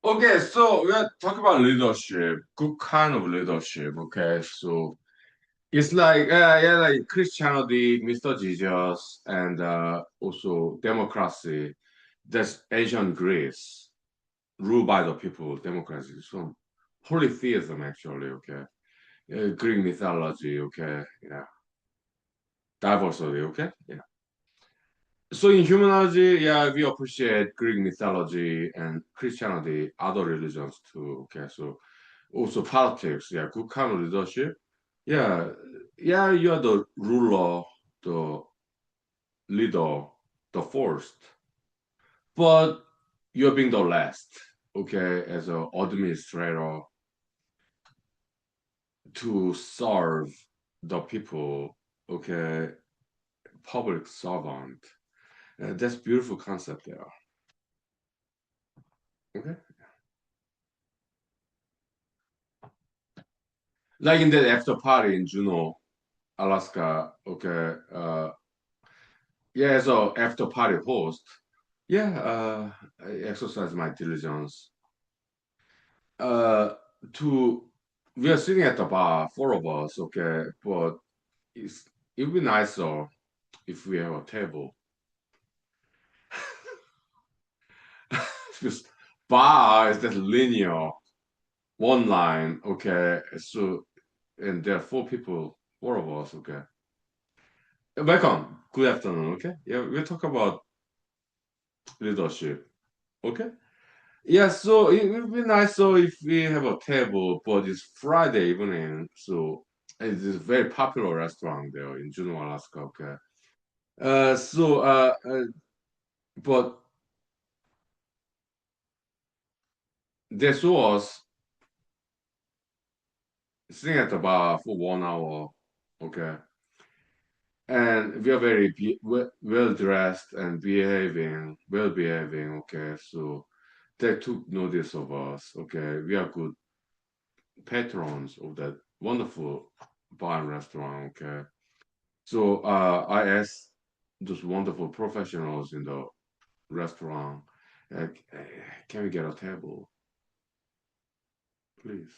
[SPEAKER 1] Okay, so we're talking about leadership, good kind of leadership, okay? So it's like, yeah, like Christianity, Mr. Jesus, and also democracy. That's ancient Greece, ruled by the people, democracy. So polytheism, actually, okay? Greek mythology, okay? Yeah, diversity, okay? Yeah. So in humanology, yeah, we appreciate Greek mythology and Christianity, other religions too. Okay, so also politics, yeah, good kind of leadership. Yeah, yeah, you are the ruler, the leader, the first, but you're being the last. Okay, as an administrator to serve the people. Okay, public servant. That's beautiful concept there. Okay. Like in that after party in Juneau, Alaska. Okay. Yeah, so after party host. Yeah, I exercise my diligence. Uh, to we are sitting at the bar, four of us. Okay, but it would be nicer if we have a table. Because bar is that linear, one line. Okay, so and there are four people, four of us. Okay, welcome. Good afternoon. Okay, yeah, we'll talk about leadership. Okay. Yeah, so it would be nice so if we have a table, but it's Friday evening, so it's a very popular restaurant there in Juneau, Alaska. Okay. But this was sitting at the bar for 1 hour. Okay. And we are very well dressed and well behaving. Okay. So they took notice of us. Okay. We are good patrons of that wonderful bar and restaurant. Okay. So I asked those wonderful professionals in the restaurant, can we get a table, please?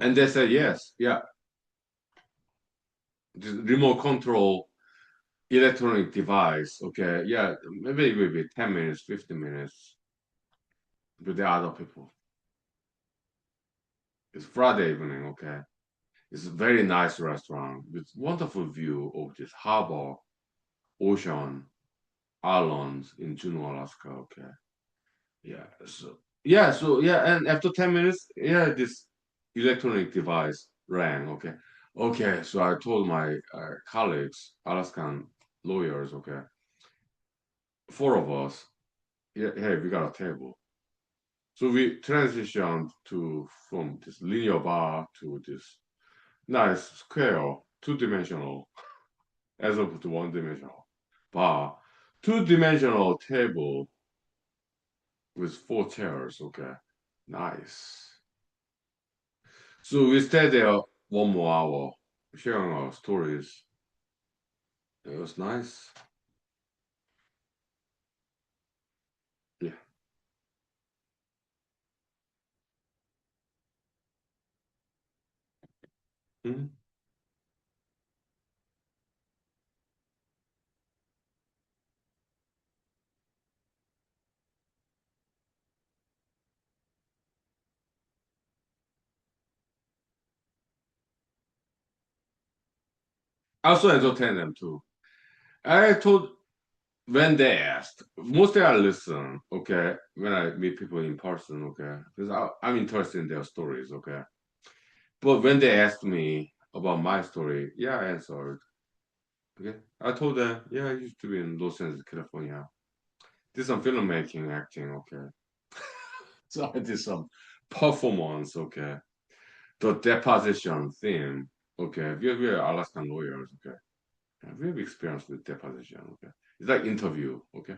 [SPEAKER 1] And they said yes, yeah. The remote control electronic device, okay, yeah, maybe it will be 10 minutes, 15 minutes with the other people. It's Friday evening, okay? It's a very nice restaurant with wonderful view of this harbor, ocean, islands in Juneau, Alaska, okay? Yeah, so and after 10 minutes, yeah, this electronic device rang, okay? Okay, so I told my colleagues, Alaskan lawyers, okay, four of us, yeah, hey, we got a table. So we transitioned to from this linear bar to this nice square, two-dimensional, as opposed to one-dimensional bar, two-dimensional table with four chairs. Okay, nice. So we stayed there one more hour, sharing our stories. It was nice. Yeah. Mhm. I also entertain them too. I told when they asked, mostly I listen, okay, when I meet people in person, okay, because I'm interested in their stories, okay. But when they asked me about my story, yeah, I answered, okay. I told them, yeah, I used to be in Los Angeles, California. Did some filmmaking, acting, okay. So I did some performance, okay. The deposition theme, okay. We're Alaskan lawyers, okay. We have experience with deposition, okay. It's like interview, okay.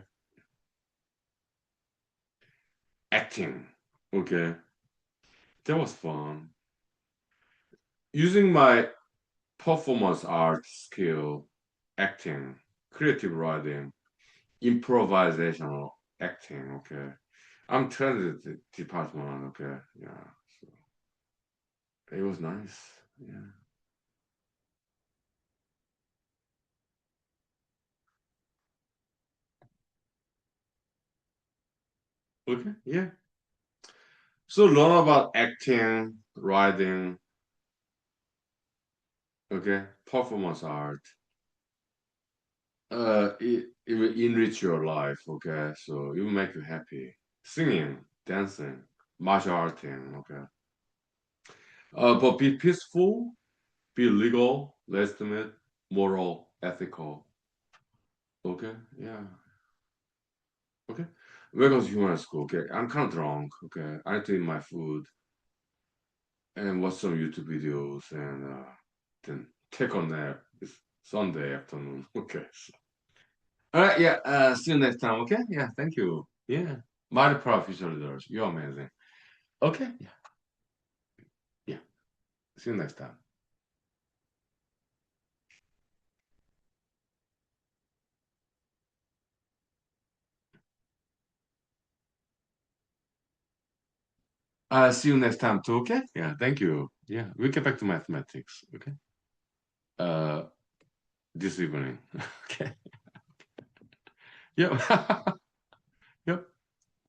[SPEAKER 1] Acting, okay. That was fun. Using my performance art skill, acting, creative writing, improvisational acting, okay. I'm transit department, okay. Yeah. So it was nice. Yeah. Okay. Yeah. So learn about acting, writing, okay, performance art. It will enrich your life, okay. So it will make you happy. Singing, dancing, martial arting, okay. But be peaceful, be legal, legitimate, moral, ethical. Okay, yeah. Okay. Welcome to human school. Okay, I'm kind of drunk. Okay, I need to eat my food and watch some YouTube videos and then take a nap. It's Sunday afternoon. Okay. All right. Yeah. See you next time. Okay. Yeah. Thank you. Yeah. Mighty proud future leaders. You're amazing. Okay. Yeah. Yeah. See you next time. See you next time too. Okay. Yeah. Thank you. Yeah. We'll get back to mathematics. Okay. Uh, this evening. Okay. Yeah.